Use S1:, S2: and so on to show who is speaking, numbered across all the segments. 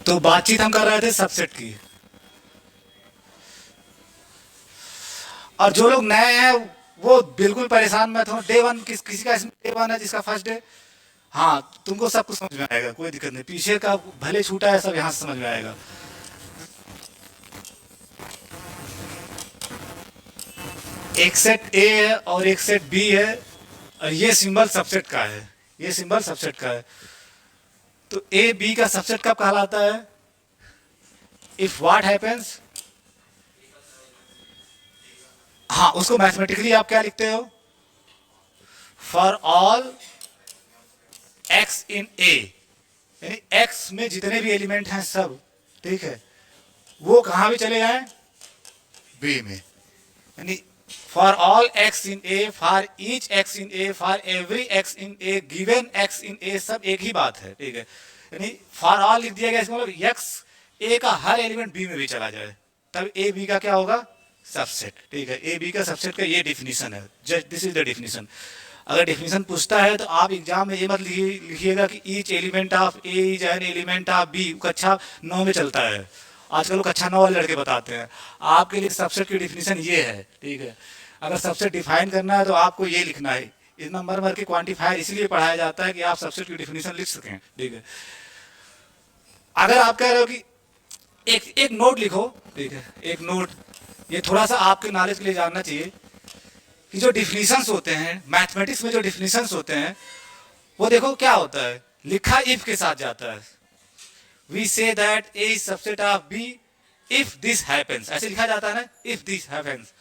S1: तो बातचीत हम कर रहे थे सबसेट की। और जो लोग नए हैं वो बिल्कुल परेशान मत हो। डे वन किसी का इसमें डे वन है जिसका फर्स्ट डे। हाँ, तुमको सब कुछ समझ में आएगा, कोई दिक्कत नहीं। पीछे का भले छूटा है सब यहाँ से समझ में आएगा। एक सेट ए है और एक सेट बी है, और ये सिंबल सबसेट का है। ये सिंबल सबसेट का है। तो ए बी का सबसेट कब कहलाता है? If what happens. हाँ, उसको मैथमेटिकली आप क्या लिखते हो? फॉर ऑल एक्स इन ए, यानी एक्स में जितने भी एलिमेंट हैं सब, ठीक है, वो कहां भी चले जाएं? बी में। यानी for all x in A, for each x in A, for every x in A, given x in A, सब एक ही बात है, ठीक है। यानी फॉर ऑल लिख दिया गया, इसका मतलब एक्स ए का हर एलिमेंट बी में भी चला जाए, तब ए बी का क्या होगा? सबसेट, ठीक है। ए बी का सबसेट का ये डिफिनीशन है। Just this is the definition. अगर डिफिनीशन पूछता है तो आप एग्जाम में ये मत लिखिएगा कि each element of A is an element of B. कक्षा 9 में चलता है आजकल, वो कक्षा 9 वाले लड़के बताते हैं। आपके लिए सबसेट की डिफिनीशन ये है, ठीक है। अगर सबसेट डिफाइन करना है तो आपको ये लिखना है। इतना मर मर के क्वांटिफायर इसलिए पढ़ाया जाता है कि आप सबसेट की डिफिनीशन लिख सकें, ठीक है। अगर आप कह रहे हो कि एक नोट लिखो, ठीक है, एक नोट, ये थोड़ा सा आपके नॉलेज के लिए जानना चाहिए कि जो डिफिनीशंस होते हैं मैथमेटिक्स में, जो डिफिनीशंस होते हैं वो देखो क्या होता है। लिखा इफ के साथ जाता है। We say that A is subset of B if this happens, ऐसे लिखा जाता है ना, इफ दिस हैपेंस,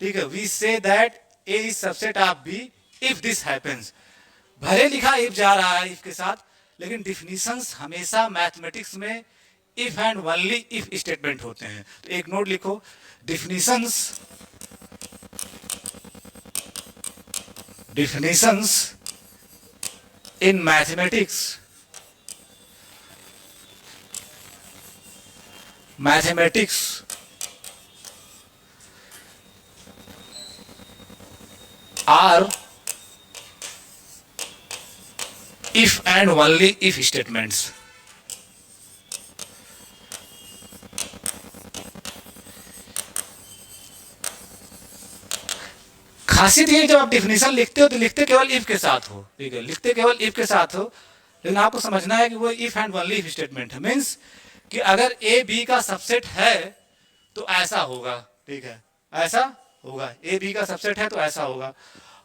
S1: ठीक है। We say that A is subset of B if this happens. भले लिखा इफ जा रहा है इफ के साथ, लेकिन डिफिनीशंस हमेशा मैथमेटिक्स में if and only if statement होते हैं। तो एक नोट लिखो, definitions in mathematics are if and only if statements. खासियत ये, जब आप डिफिनीशन लिखते हो तो लिखते केवल इफ के साथ हो, ठीक है, लिखते केवल इफ के साथ हो। लेकिन आपको समझना है कि वो if and only if statement है। मीन्स कि अगर ए बी का सबसेट है तो ऐसा होगा, ठीक है, ऐसा होगा। ए बी का सबसेट है तो ऐसा होगा,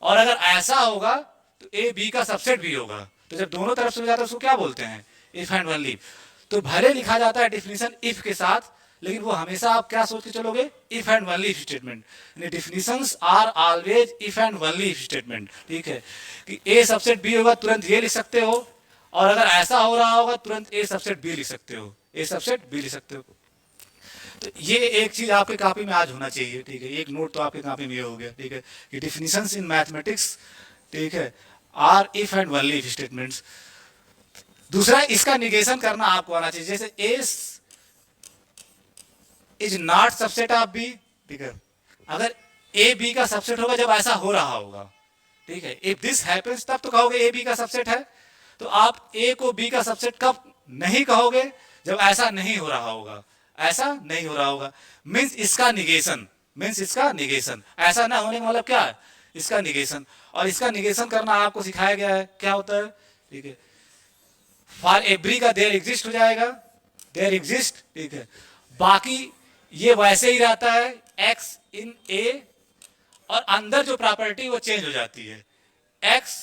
S1: और अगर ऐसा होगा तो ए बी का सबसेट भी होगा। तो जब दोनों तरफ से हो जाता है उसको क्या बोलते हैं? If and only. तो भले लिखा जाता है डिफिनीशन इफ के साथ, लेकिन वो हमेशा आप क्या सोच के चलोगे? If and only if statement. यानी definitions are always if and only if statement, ठीक है। कि ए सबसेट बी होगा तुरंत ये लिख सकते हो, और अगर ऐसा हो रहा होगा तुरंत ए सबसेट बी लिख सकते हो, ए सबसेट बी लिख सकते हो। तो ये एक चीज आपके कॉपी में आज होना चाहिए, ठीक है। एक नोट तो आपके कॉपी में ये हो गया, ठीक है, कि डिफिनीशंस इन मैथमेटिक्स, ठीक है, are if and only if statements. दूसरा, इसका निगेशन करना आपको आना चाहिए। जैसे A is not subset of B, ठीक है। अगर ए बी का सबसेट होगा जब ऐसा हो रहा होगा, ठीक है, इफ दिस हैपेंस, तब तो कहोगे ए बी का सबसेट है। तो आप ए को बी का सबसेट कब नहीं कहोगे? जब ऐसा नहीं हो रहा होगा, ऐसा नहीं हो रहा होगा। मीन्स इसका निगेशन, मीन्स इसका निगेशन। ऐसा ना होने का मतलब क्या है? इसका निगेशन। और इसका निगेशन करना आपको सिखाया गया है, क्या होता है, ठीक है। फॉर एवरी का देयर एग्जिस्ट हो जाएगा, देयर एग्जिस्ट, ठीक है। बाकी ये वैसे ही रहता है, एक्स इन ए, और अंदर जो प्रॉपर्टी वो चेंज हो जाती है। X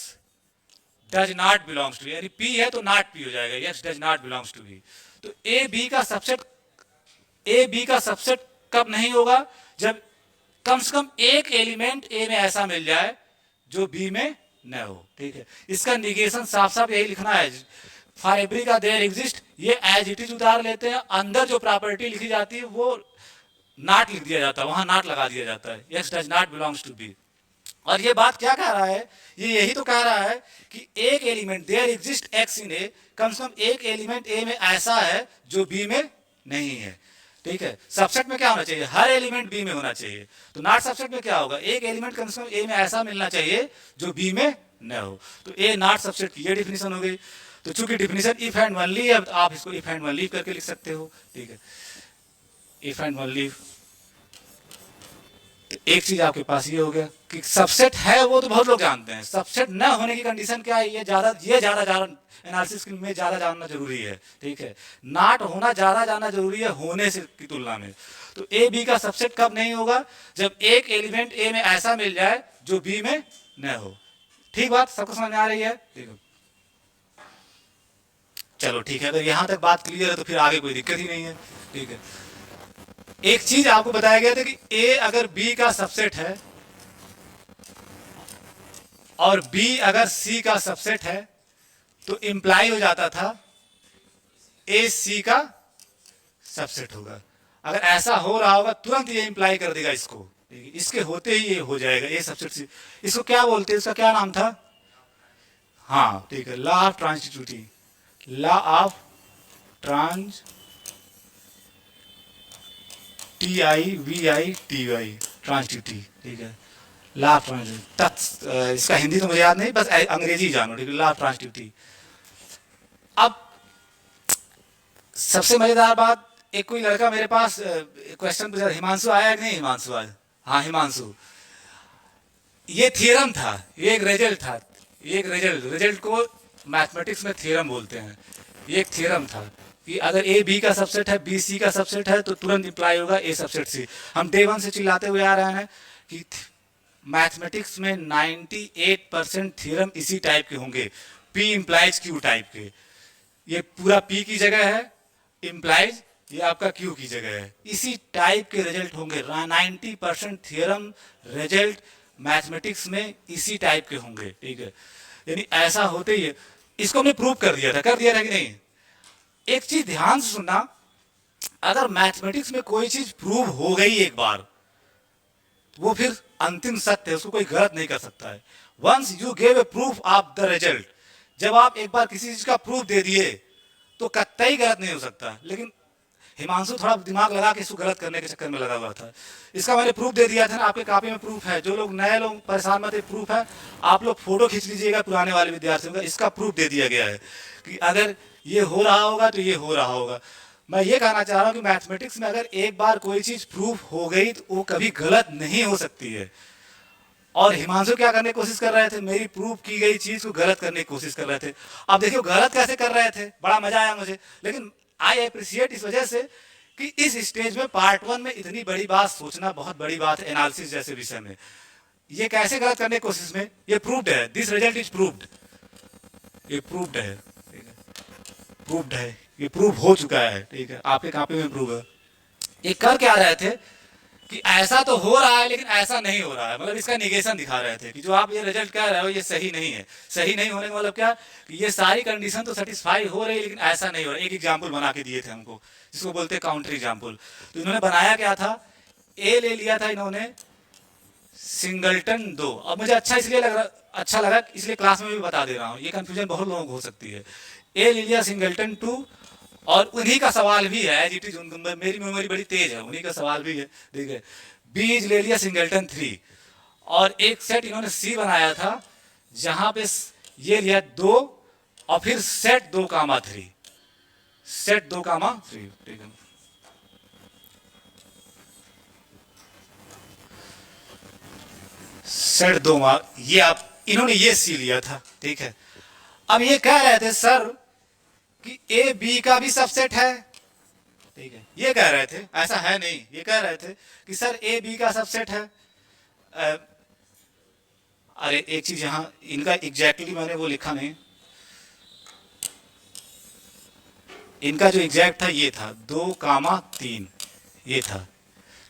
S1: does not belongs to, यानी पी है तो नॉट पी हो जाएगा, X does not belongs to B. तो ए बी का सबसेट, ए बी का सबसेट कब नहीं होगा? जब कम से कम एक एलिमेंट ए में ऐसा मिल जाए जो बी में न हो, ठीक है। इसका निगेशन साफ साफ यही लिखना है। फॉर एवरी का देयर एग्जिस्ट, ये एज इट इज उतार लेते हैं, अंदर जो प्रॉपर्टी लिखी जाती है वो नॉट लिख दिया जाता है, वहां नॉट लगा दिया जाता है, X does not belongs to B. और ये बात क्या कह रहा है? ये यही तो कह रहा है कि एक element, there exist x in ए, कम से कम एक एलिमेंट ए में ऐसा है जो बी में नहीं है, ठीक है। सबसेट में क्या होना चाहिए? हर एलिमेंट बी में होना चाहिए। तो नॉट सबसेट में क्या होगा? एक एलिमेंट कम से कम ए में ऐसा मिलना चाहिए जो बी में न हो। तो ए नॉट सबसेट की ये डिफिनीशन हो गई। तो चूंकि डिफिनीशन इफ एंड ओनली है, आप इसको इफ एंड ओनली करके लिख सकते हो, ठीक है, इफ एंड ओनली। एक चीज आपके पास ये हो गया कि सबसेट है, वो तो बहुत लोग जानते हैं, सबसेट न होने की कंडीशन क्या है, ये ज्यादा एनालिसिस में ज्यादा जानना जरूरी है, ठीक है, नॉट होना ज्यादा जानना जरूरी है होने से की तुलना में। तो ए बी का सबसेट कब नहीं होगा, जब एक एलिमेंट ए में ऐसा मिल जाए जो बी में न हो। ठीक बात सबको समझ में आ रही है? ठीक है, चलो ठीक है, अगर यहां तक बात क्लियर है तो फिर आगे कोई दिक्कत ही नहीं है, ठीक है। एक चीज आपको बताया गया था कि ए अगर बी का सबसेट है और बी अगर सी का सबसेट है तो इंप्लाई हो जाता था ए सी का सबसेट होगा। अगर ऐसा हो रहा होगा तुरंत ये इंप्लाई कर देगा इसको, इसके होते ही ये हो जाएगा ए सबसेट सी। इसको क्या बोलते हैं, इसका क्या नाम था? हाँ ठीक है, law of transitivity, law of transitivity TIVITY transitivity, ठीक है, लॉ ऑफ ट्रांसटिट्यूटी। इसका हिंदी तो मुझे याद नहीं, बस अंग्रेजी जानो, ठीक है, लॉ ऑफ ट्रांसटिट्यूटी। अब सबसे मजेदार बात, एक कोई लड़का मेरे पास क्वेश्चन पूछा, हिमांशु आया कि नहीं? हिमांशु आया, हाँ हिमांशु, ये थियरम था, ये एक रिजल्ट था, ये एक रिजल्ट को मैथमेटिक्स में थियरम बोलते हैं। ये एक थियरम था कि अगर ए बी का सबसेट है, बी सी का सबसेट है, तो तुरंत इंप्लाई होगा ए सबसेट सी। हम डे वन से चिल्लाते हुए आ रहे हैं कि मैथमेटिक्स में 98% थियरम इसी टाइप के होंगे, पी इंप्लाइज क्यू टाइप के। ये पूरा पी की जगह है, इंप्लाइज ये आपका क्यू की जगह है, इसी टाइप के रिजल्ट होंगे। 90% थियरम रिजल्ट मैथमेटिक्स में इसी टाइप के होंगे, ठीक है। यानी ऐसा होते ही इसको हमने प्रूव कर दिया था कि नहीं? एक चीज ध्यान से सुनना, अगर मैथमेटिक्स में कोई चीज प्रूव हो गई एक बार, वो फिर अंतिम सत्य है, उसको कोई गलत नहीं कर सकता है। Once you give a proof of the result, जब आप एक बार किसी चीज का प्रूफ दे दिए तो कतई गलत नहीं हो सकता। लेकिन हिमांशु थोड़ा दिमाग लगा के इसको गलत करने के चक्कर में लगा हुआ था। इसका मैंने प्रूफ दे दिया था ना, आपके कॉपी में प्रूफ है। जो लोग नए लोग परेशान मत, प्रूफ है, आप लोग फोटो खींच लीजिएगा पुराने वाले विद्यार्थियों का, इसका प्रूफ दे दिया गया है कि अगर ये हो रहा होगा तो ये हो रहा होगा। मैं ये कहना चाह रहा हूँ कि मैथमेटिक्स में अगर एक बार कोई चीज प्रूफ हो गई तो वो कभी गलत नहीं हो सकती है। और हिमांशु क्या करने की कोशिश कर रहे थे, मेरी प्रूफ की गई चीज को गलत करने की कोशिश कर रहे थे। अब देखिए गलत कैसे कर रहे थे, बड़ा मजा आया मुझे। लेकिन आई अप्रिशिएट इस वजह से कि इस स्टेज में पार्ट 1 में इतनी बड़ी बात सोचना बहुत बड़ी बात है एनालिसिस जैसे विषय में। ये कैसे गलत करने की कोशिश में, ये प्रूव्ड है, दिस रिजल्ट इज प्रूव्ड, ये प्रूव्ड है, प्रूव्ड है, ये प्रूव हो चुका है, ठीक है, आपके कॉपी में प्रूव है। ये कर क्या रहे थे कि ऐसा तो हो रहा है लेकिन ऐसा नहीं हो रहा है, मतलब इसका निगेशन दिखा रहे थे कि जो आप ये रिजल्ट कह रहे हो ये सही नहीं है। सही नहीं होने का मतलब क्या, कि ये सारी कंडीशन तो सेटिस्फाई हो रही है लेकिन ऐसा नहीं हो रहा। एक एग्जाम्पल बना के दिए थे हमको, जिसको बोलते हैं काउंटर एग्जाम्पल। तो इन्होंने बनाया क्या था, ए ले लिया था इन्होंने सिंगलटन 2। अब मुझे अच्छा लगा इसलिए क्लास में भी बता दे रहा हूँ, ये कंफ्यूजन बहुत लोगों को हो सकती है। ए ले लिया सिंगलटन 2 और उन्हीं का सवाल भी है, एज इट इज, मेरी मेमोरी बड़ी तेज है, उन्हीं का सवाल भी है, ठीक है। बीज ले लिया सिंगलटन 3 और एक सेट इन्होंने सी बनाया था जहां पे ये लिया 2 और फिर सेट 2,3, सेट 2,3, ठीक है। सेट 2, ये आप इन्होंने ये सी लिया था, ठीक है। अब ये कह रहे थे सर कि ए बी का भी सबसेट है, ठीक है, ये कह रहे थे, ऐसा है नहीं, ये कह रहे थे कि सर ए बी का सबसेट है। अरे एक चीज यहां इनका एग्जैक्टली मैंने वो लिखा नहीं, इनका जो एग्जैक्ट था ये था 2,3, ये था,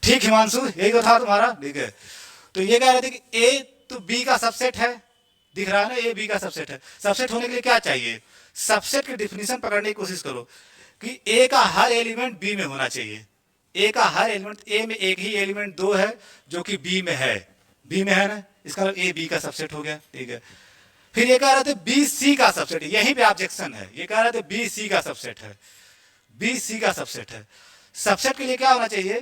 S1: ठीक हिमांशु, यही तो था तुम्हारा, ठीक है। तो ये कह रहे थे कि ए तो बी का सबसेट है, दिख रहा है ना, ए बी का सबसेट है। सबसेट होने के लिए क्या चाहिए, सबसेट की डिफिनीशन पकड़ने की कोशिश करो कि ए का हर एलिमेंट बी में होना चाहिए। ए का हर एलिमेंट, ए में एक ही एलिमेंट 2 है जो कि बी में है, बी में है ना, इसका मतलब ए बी का सबसेट हो गया, ठीक है। फिर ये कह रहे थे बी सी का सबसेट, यहीं पे ऑब्जेक्शन है, ये कह रहे थे बी सी का सबसेट है, बी सी का सबसेट है। सबसेट के लिए क्या होना चाहिए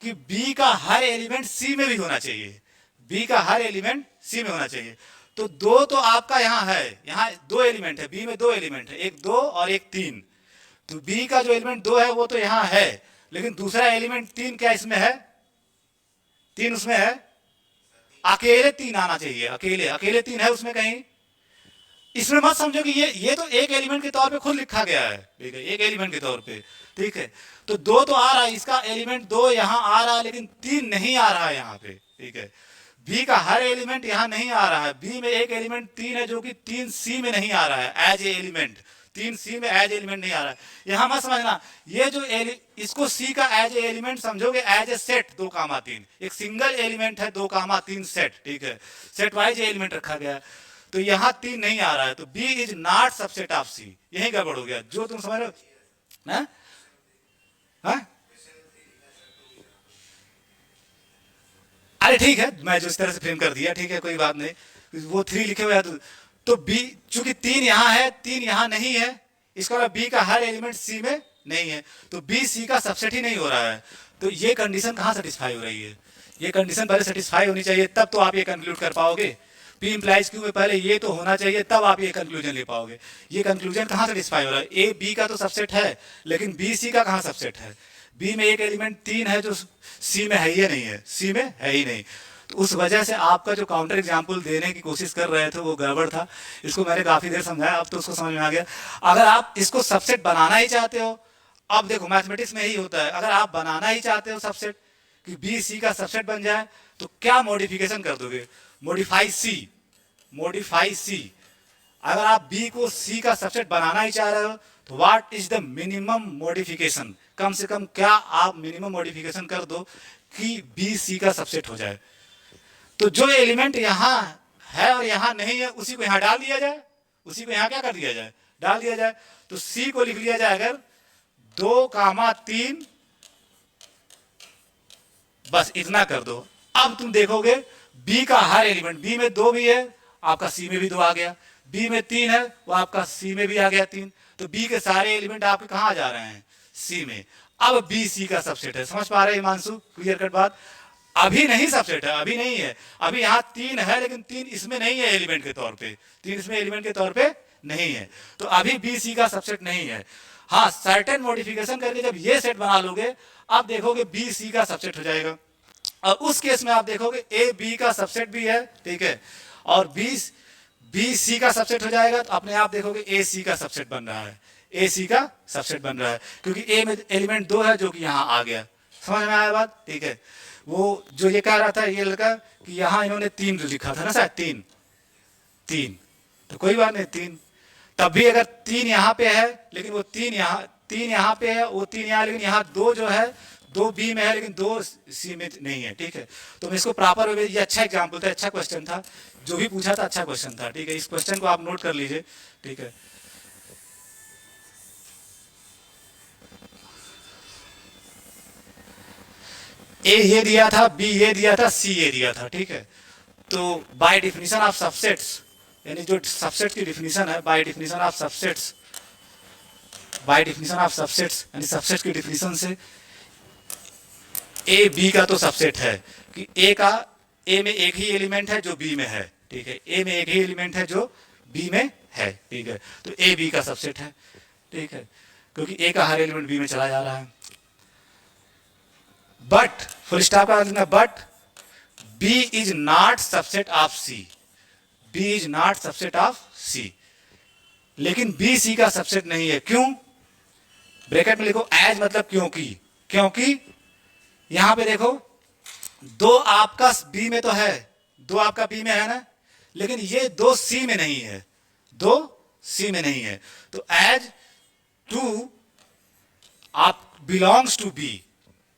S1: कि बी का हर एलिमेंट सी में भी होना चाहिए, बी का हर एलिमेंट सी में होना चाहिए। तो दो तो आपका यहाँ है, यहाँ दो एलिमेंट है, बी में दो एलिमेंट है, एक दो और एक तीन। तो बी का जो एलिमेंट दो है वो तो यहाँ है, लेकिन दूसरा एलिमेंट तीन क्या इसमें है? तीन उसमें है, अकेले तीन आना चाहिए, अकेले अकेले तीन है उसमें कहीं। इसमें मत समझो कि ये तो एक एलिमेंट के तौर पे खुद लिखा गया है, ठीक है, एक एलिमेंट के तौर पे, ठीक है। तो दो तो आ रहा है, इसका एलिमेंट दो यहाँ आ रहा है, लेकिन तीन नहीं आ रहा है यहाँ पे, ठीक है। बी का हर एलिमेंट यहाँ नहीं आ रहा है, बी में एक एलिमेंट तीन है जो कि तीन सी में नहीं आ रहा है एज ए एलिमेंट, तीन सी में एज एलिमेंट नहीं आ रहा है। यहां मत समझना ये जो इसको सी का एज ए एलिमेंट समझोगे एज ए सेट 2, 3, एक सिंगल एलिमेंट है 2, 3 सेट, ठीक है, सेट वाइज एलिमेंट रखा गया है। तो यहां तीन नहीं आ रहा है, तो B is not subset of C, यही गड़बड़ हो गया जो तुम समझ रहे हो ना। अरे ठीक है, मैं जो इस तरह से फ्रेम कर दिया, ठीक है, कोई बात नहीं, वो 3 लिखे हुए हैं तो बी चूंकि तीन यहां है, तीन यहां नहीं है, इसका मतलब बी का हर एलिमेंट सी में नहीं है, तो बी सी का सबसेट ही नहीं हो रहा है। तो ये कंडीशन कहां सेटिस्फाई हो रही है? ये कंडीशन पहले सेटिस्फाई होनी चाहिए, तब तो आप ये कंक्लूड कर पाओगे। पी इंप्लाइज क्यू में पहले ये तो होना चाहिए, तब आप ये कंक्लूजन ले पाओगे। ये कंक्लूजन कहां सेटिस्फाई हो रहा है? ए बी का तो सबसेट है, लेकिन बी सी का कहां सबसेट है? बी में एक एलिमेंट तीन है जो सी में है ही नहीं है, सी में है ही नहीं। तो उस वजह से आपका जो काउंटर एग्जाम्पल देने की कोशिश कर रहे थे वो गड़बड़ था। इसको मैंने काफी देर समझाया, अब तो उसको समझ में आ गया। अगर आप इसको सबसेट बनाना ही चाहते हो, अब देखो मैथमेटिक्स में ही होता है, अगर आप बनाना ही चाहते हो सबसेट कि बी सी का सबसेट बन जाए, तो क्या मॉडिफिकेशन कर दोगे? मॉडिफाई सी, मॉडिफाई सी। अगर आप बी को सी का सबसेट बनाना ही चाह रहे हो, तो what is the minimum modification? कम से कम क्या आप मिनिमम मॉडिफिकेशन कर दो कि बी सी का सबसेट हो जाए? तो जो एलिमेंट यहां है और यहां नहीं है उसी को यहां डाल दिया जाए, उसी को यहां क्या कर दिया जाए? डाल दिया जाए। तो सी को लिख लिया जाए अगर 2, 3, बस इतना कर दो। अब तुम देखोगे बी का हर एलिमेंट, बी में 2 भी है, आपका सी में भी 2 आ गया, बी में 3 है, वो आपका सी में भी आ गया 3। तो बी के सारे एलिमेंट आपके कहां जा रहे हैं? सी में। अब बी सी का सबसेट है, समझ पा रहे हैं हिमांशु? क्लियर कट बात। अभी नहीं सबसेट है, अभी नहीं है, अभी यहां 3 है, लेकिन 3 इसमें नहीं है एलिमेंट के तौर पे, 3 इसमें एलिमेंट के तौर पे नहीं है, तो अभी बी सी का सबसेट नहीं है। हाँ, सर्टेन मॉडिफिकेशन करके जब ये सेट बना लोगे, अब देखोगे बी सी का सबसेट हो जाएगा। और उस केस में आप देखोगे ए बी का सबसेट भी है, ठीक है, और बी सी का सबसेट हो जाएगा, तो अपने आप देखोगे ए सी का सबसेट बन रहा है, ए सी का सबसेट बन रहा है, क्योंकि ए में एलिमेंट 2 है जो कि यहां आ गया। समझ में आया बात? ठीक है। वो जो ये कह रहा था ये लड़का कि यहां इन्होंने 3 लिखा था ना शायद, 3, तो कोई बात नहीं, 3 तब भी अगर 3 यहां पे है, लेकिन वो 3 यहां पे है, वो 3 यहां, लेकिन यहां 2 जो है 2 बी में है, लेकिन 2 सी में नहीं है, ठीक है। तो मैं इसको प्रॉपर, ये अच्छा एग्जाम्पल था, अच्छा क्वेश्चन था, जो भी पूछा था अच्छा क्वेश्चन था, ठीक है। इस क्वेश्चन को आप नोट कर लीजिए, ठीक है। ए ये दिया था, बी ये दिया था, सी ये दिया था, ठीक है। तो बाय डिफिनीशन ऑफ सबसेट्स, यानी जो सबसेट की डिफिनीशन है, by definition of subsets, by definition of subsets यानी सबसेट की डिफिनीशन से ए बी का तो सबसेट है कि ए में एक ही एलिमेंट है जो बी में है, ठीक है, ए में एक ही एलिमेंट है जो बी में है, ठीक है। तो ए बी का सबसेट है, ठीक है, क्योंकि ए का हर एलिमेंट बी में चला जा रहा है। बट फुल स्टॉप का लिखना, but B is not subset of C, B is not subset of C, लेकिन बी सी का सबसेट नहीं है। क्यों? ब्रैकेट में लिखो एज, मतलब क्योंकि, क्योंकि यहां पे देखो 2 आपका बी में तो है, 2 आपका बी में है ना, लेकिन ये 2 सी में नहीं है, 2 सी में नहीं है। तो एज 2 आप बिलोंग्स टू बी,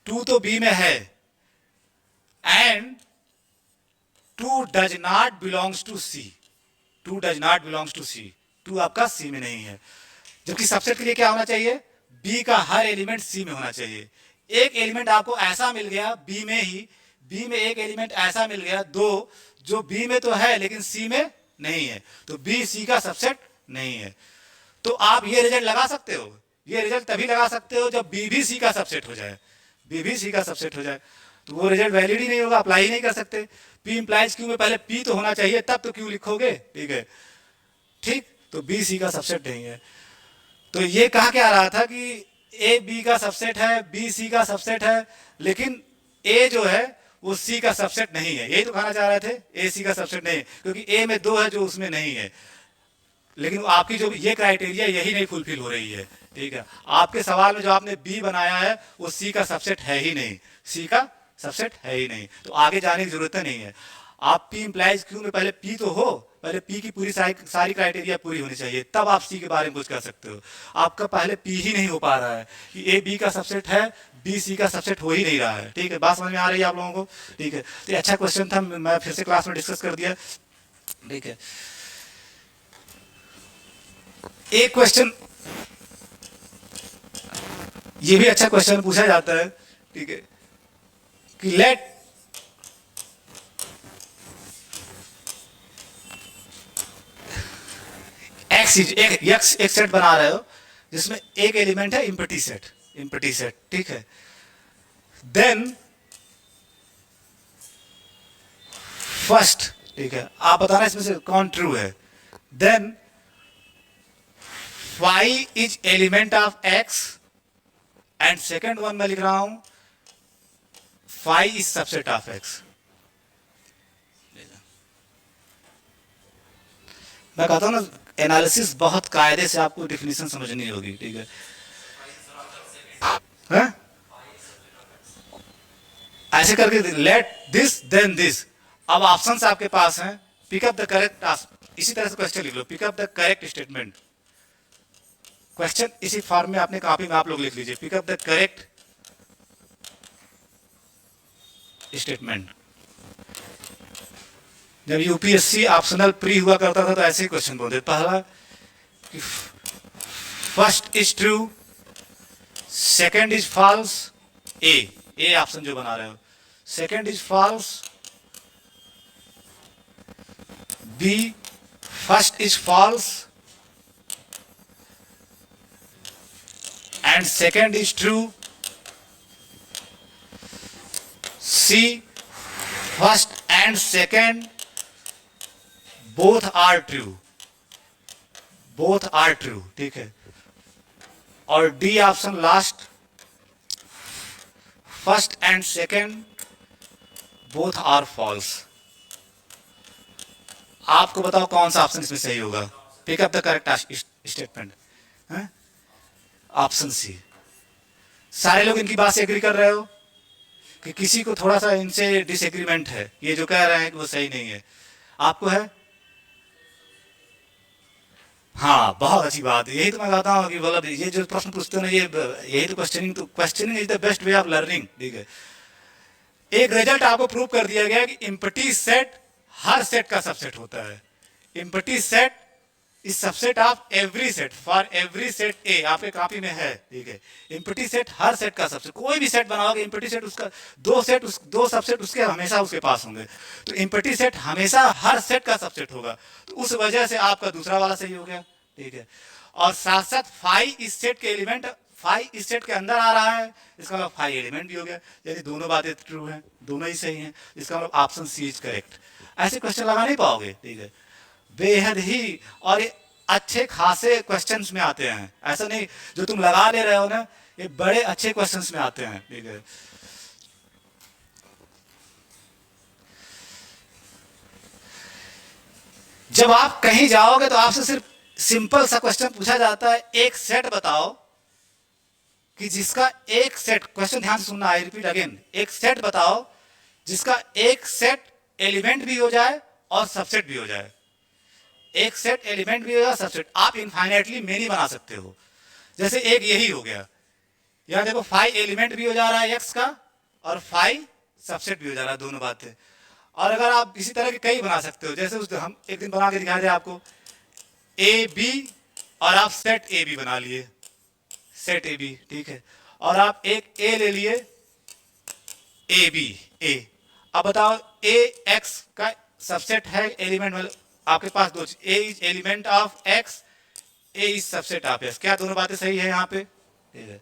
S1: 2 तो बी में है, and 2 does not belongs to C, 2 does not belongs to C, 2 आपका सी में नहीं है। जबकि सबसेट के लिए क्या होना चाहिए? बी का हर एलिमेंट सी में होना चाहिए। एक एलिमेंट आपको ऐसा मिल गया बी में ही, बी में एक एलिमेंट ऐसा मिल गया 2 जो बी में तो है लेकिन सी में नहीं है, तो बी सी का सबसेट नहीं है। तो आप ये रिजल्ट लगा सकते हो, ये रिजल्ट तभी लगा सकते हो जब बी भी सी का सबसेट हो जाए, बी भी सी का सबसेट हो जाए। तो वो रिजल्ट वैलिड ही नहीं होगा, अप्लाई ही नहीं कर सकते। पी इंप्लाइज क्यू में पहले पी तो होना चाहिए, तब तो क्यू लिखोगे, ठीक है। ठीक, तो बी सी का सबसेट नहीं है। तो ये कहा क्या रहा था कि ए बी का सबसेट है, बी सी का सबसेट है, लेकिन ए जो है वो सी का सबसेट नहीं है। यही तो कहना चाह रहे थे, ए सी का सबसेट नहीं है, क्योंकि ए में 2 है जो उसमें नहीं है। लेकिन आपकी जो ये क्राइटेरिया यही नहीं फुलफिल हो रही है, ठीक है। आपके सवाल में जो आपने बी बनाया है वो सी का सबसेट है ही नहीं, सी का सबसेट है ही नहीं, तो आगे जाने की जरूरत नहीं है। आप पी इंप्लाइज क्यू में पहले पी तो हो, पहले पी की पूरी सारी क्राइटेरिया पूरी होनी चाहिए, तब आप सी के बारे में कुछ कर सकते हो। आपका पहले पी ही नहीं हो पा रहा है कि ए बी का सबसेट है, बी सी का सबसेट हो ही नहीं रहा है, ठीक है। बात समझ में आ रही है आप लोगों को, ठीक है। तो ये अच्छा क्वेश्चन था, मैं फिर से क्लास में डिस्कस कर दिया, ठीक है। एक क्वेश्चन ये भी अच्छा क्वेश्चन पूछा जाता है, ठीक है, कि लेट एक्स एक सेट बना रहे हो जिसमें एक एलिमेंट है इम्पटी सेट, ठीक है। देन फर्स्ट, ठीक है, आप बताना इसमें से कौन ट्रू है। Then phi is element of X, and second one मैं लिख रहा हूं phi is subset of X. मैं कहता हूं ना, एनालिसिस बहुत कायदे से आपको डिफिनीशन समझनी होगी, ठीक है। ऐसे करके लेट दिस देन दिस। अब ऑप्शंस आपके पास हैं, पिकअप द करेक्ट, इसी तरह से क्वेश्चन लिख लो, pick up the correct statement. Question इसी फॉर्म में अपने कॉपी में आप लोग लिख लीजिए, पिकअप द करेक्ट स्टेटमेंट। जब यूपीएससी ऑप्शनल प्री हुआ करता था तो ऐसे ही क्वेश्चन बोलते, पहला कि first is true, second is false, A option जो बना रहे हो, second is false, B first is false and second is true, C first and second both are true, ठीक है। और D option last, first and second both are false. आपको बताओ कौन सा ऑप्शन इसमें सही होगा, pick up the correct statement. Option C. सारे लोग इनकी बात से एग्री कर रहे हो कि किसी को थोड़ा सा इनसे डिसएग्रीमेंट है, ये जो कह रहे हैं कि वो सही नहीं है, आपको है? हाँ, बहुत अच्छी बात है। यही तो मैं कहता हूँ कि मतलब ये जो प्रश्न पूछते हैं ना, ये यही तो questioning is the best way of learning, ठीक है। एक रिजल्ट आपको प्रूव कर दिया गया कि इम्पटी सेट हर सेट का सबसेट होता है। Empty set is subset of every set, for every set ए, आपके कॉपी में है, ठीक है। इम्पटी सेट हर सेट का सबसेट, कोई भी सेट बनाओगे इम्पटी सेट उसका दो सबसेट उसके हमेशा उसके पास होंगे, तो इम्पटी सेट हमेशा हर सेट का सबसेट होगा, तो उस वजह से आपका दूसरा वाला सही हो गया, ठीक है। और साथ साथ फाई इस सेट के एलिमेंट, फाई इस सेट के अंदर आ रहा है, इसका मतलब फाई एलिमेंट भी हो गया, यदि दोनों बातें ट्रू हैं, दोनों ही सही हैं, इसका मतलब ऑप्शन सी इज करेक्ट। ऐसे क्वेश्चन लगा नहीं पाओगे, ठीक है। बेहद ही, और ये अच्छे खासे क्वेश्चंस में आते हैं, ऐसा नहीं जो तुम लगा ले रहे हो ना, ये बड़े अच्छे क्वेश्चंस में आते हैं, ठीक है। जब आप कहीं जाओगे तो आपसे सिर्फ सिंपल सा क्वेश्चन पूछा जाता है, एक सेट बताओ कि जिसका एक सेट, क्वेश्चन ध्यान से सुनना, आई रिपीट अगेन, एक सेट बताओ जिसका एक सेट एलिमेंट भी हो जाए और सबसेट भी हो जाए। एक सेट एलिमेंट भी हो जाए, सबसेट। आप इनफाइनाइटली मेनी बना सकते हो, जैसे एक यही हो गया, यहां देखो फाइव एलिमेंट भी हो जा रहा है एक्स का और फाइव सबसेट भी हो जा रहा है, दोनों बातें। और अगर आप इसी तरह के कई बना सकते हो, जैसे उस हम एक दिन बना के दिखाए थे आपको, ए बी, और आप सेट ए बी बना लिए, सेट ए बी, ठीक है। और आप एक ए ले लिए, ए बी ए। अब बताओ ए एक्स का सबसेट है एलिमेंट, मतलब आपके पास दो, A is element of X, A is subset of X. क्या दोनों बातें सही है यहाँ पे? ठीक है।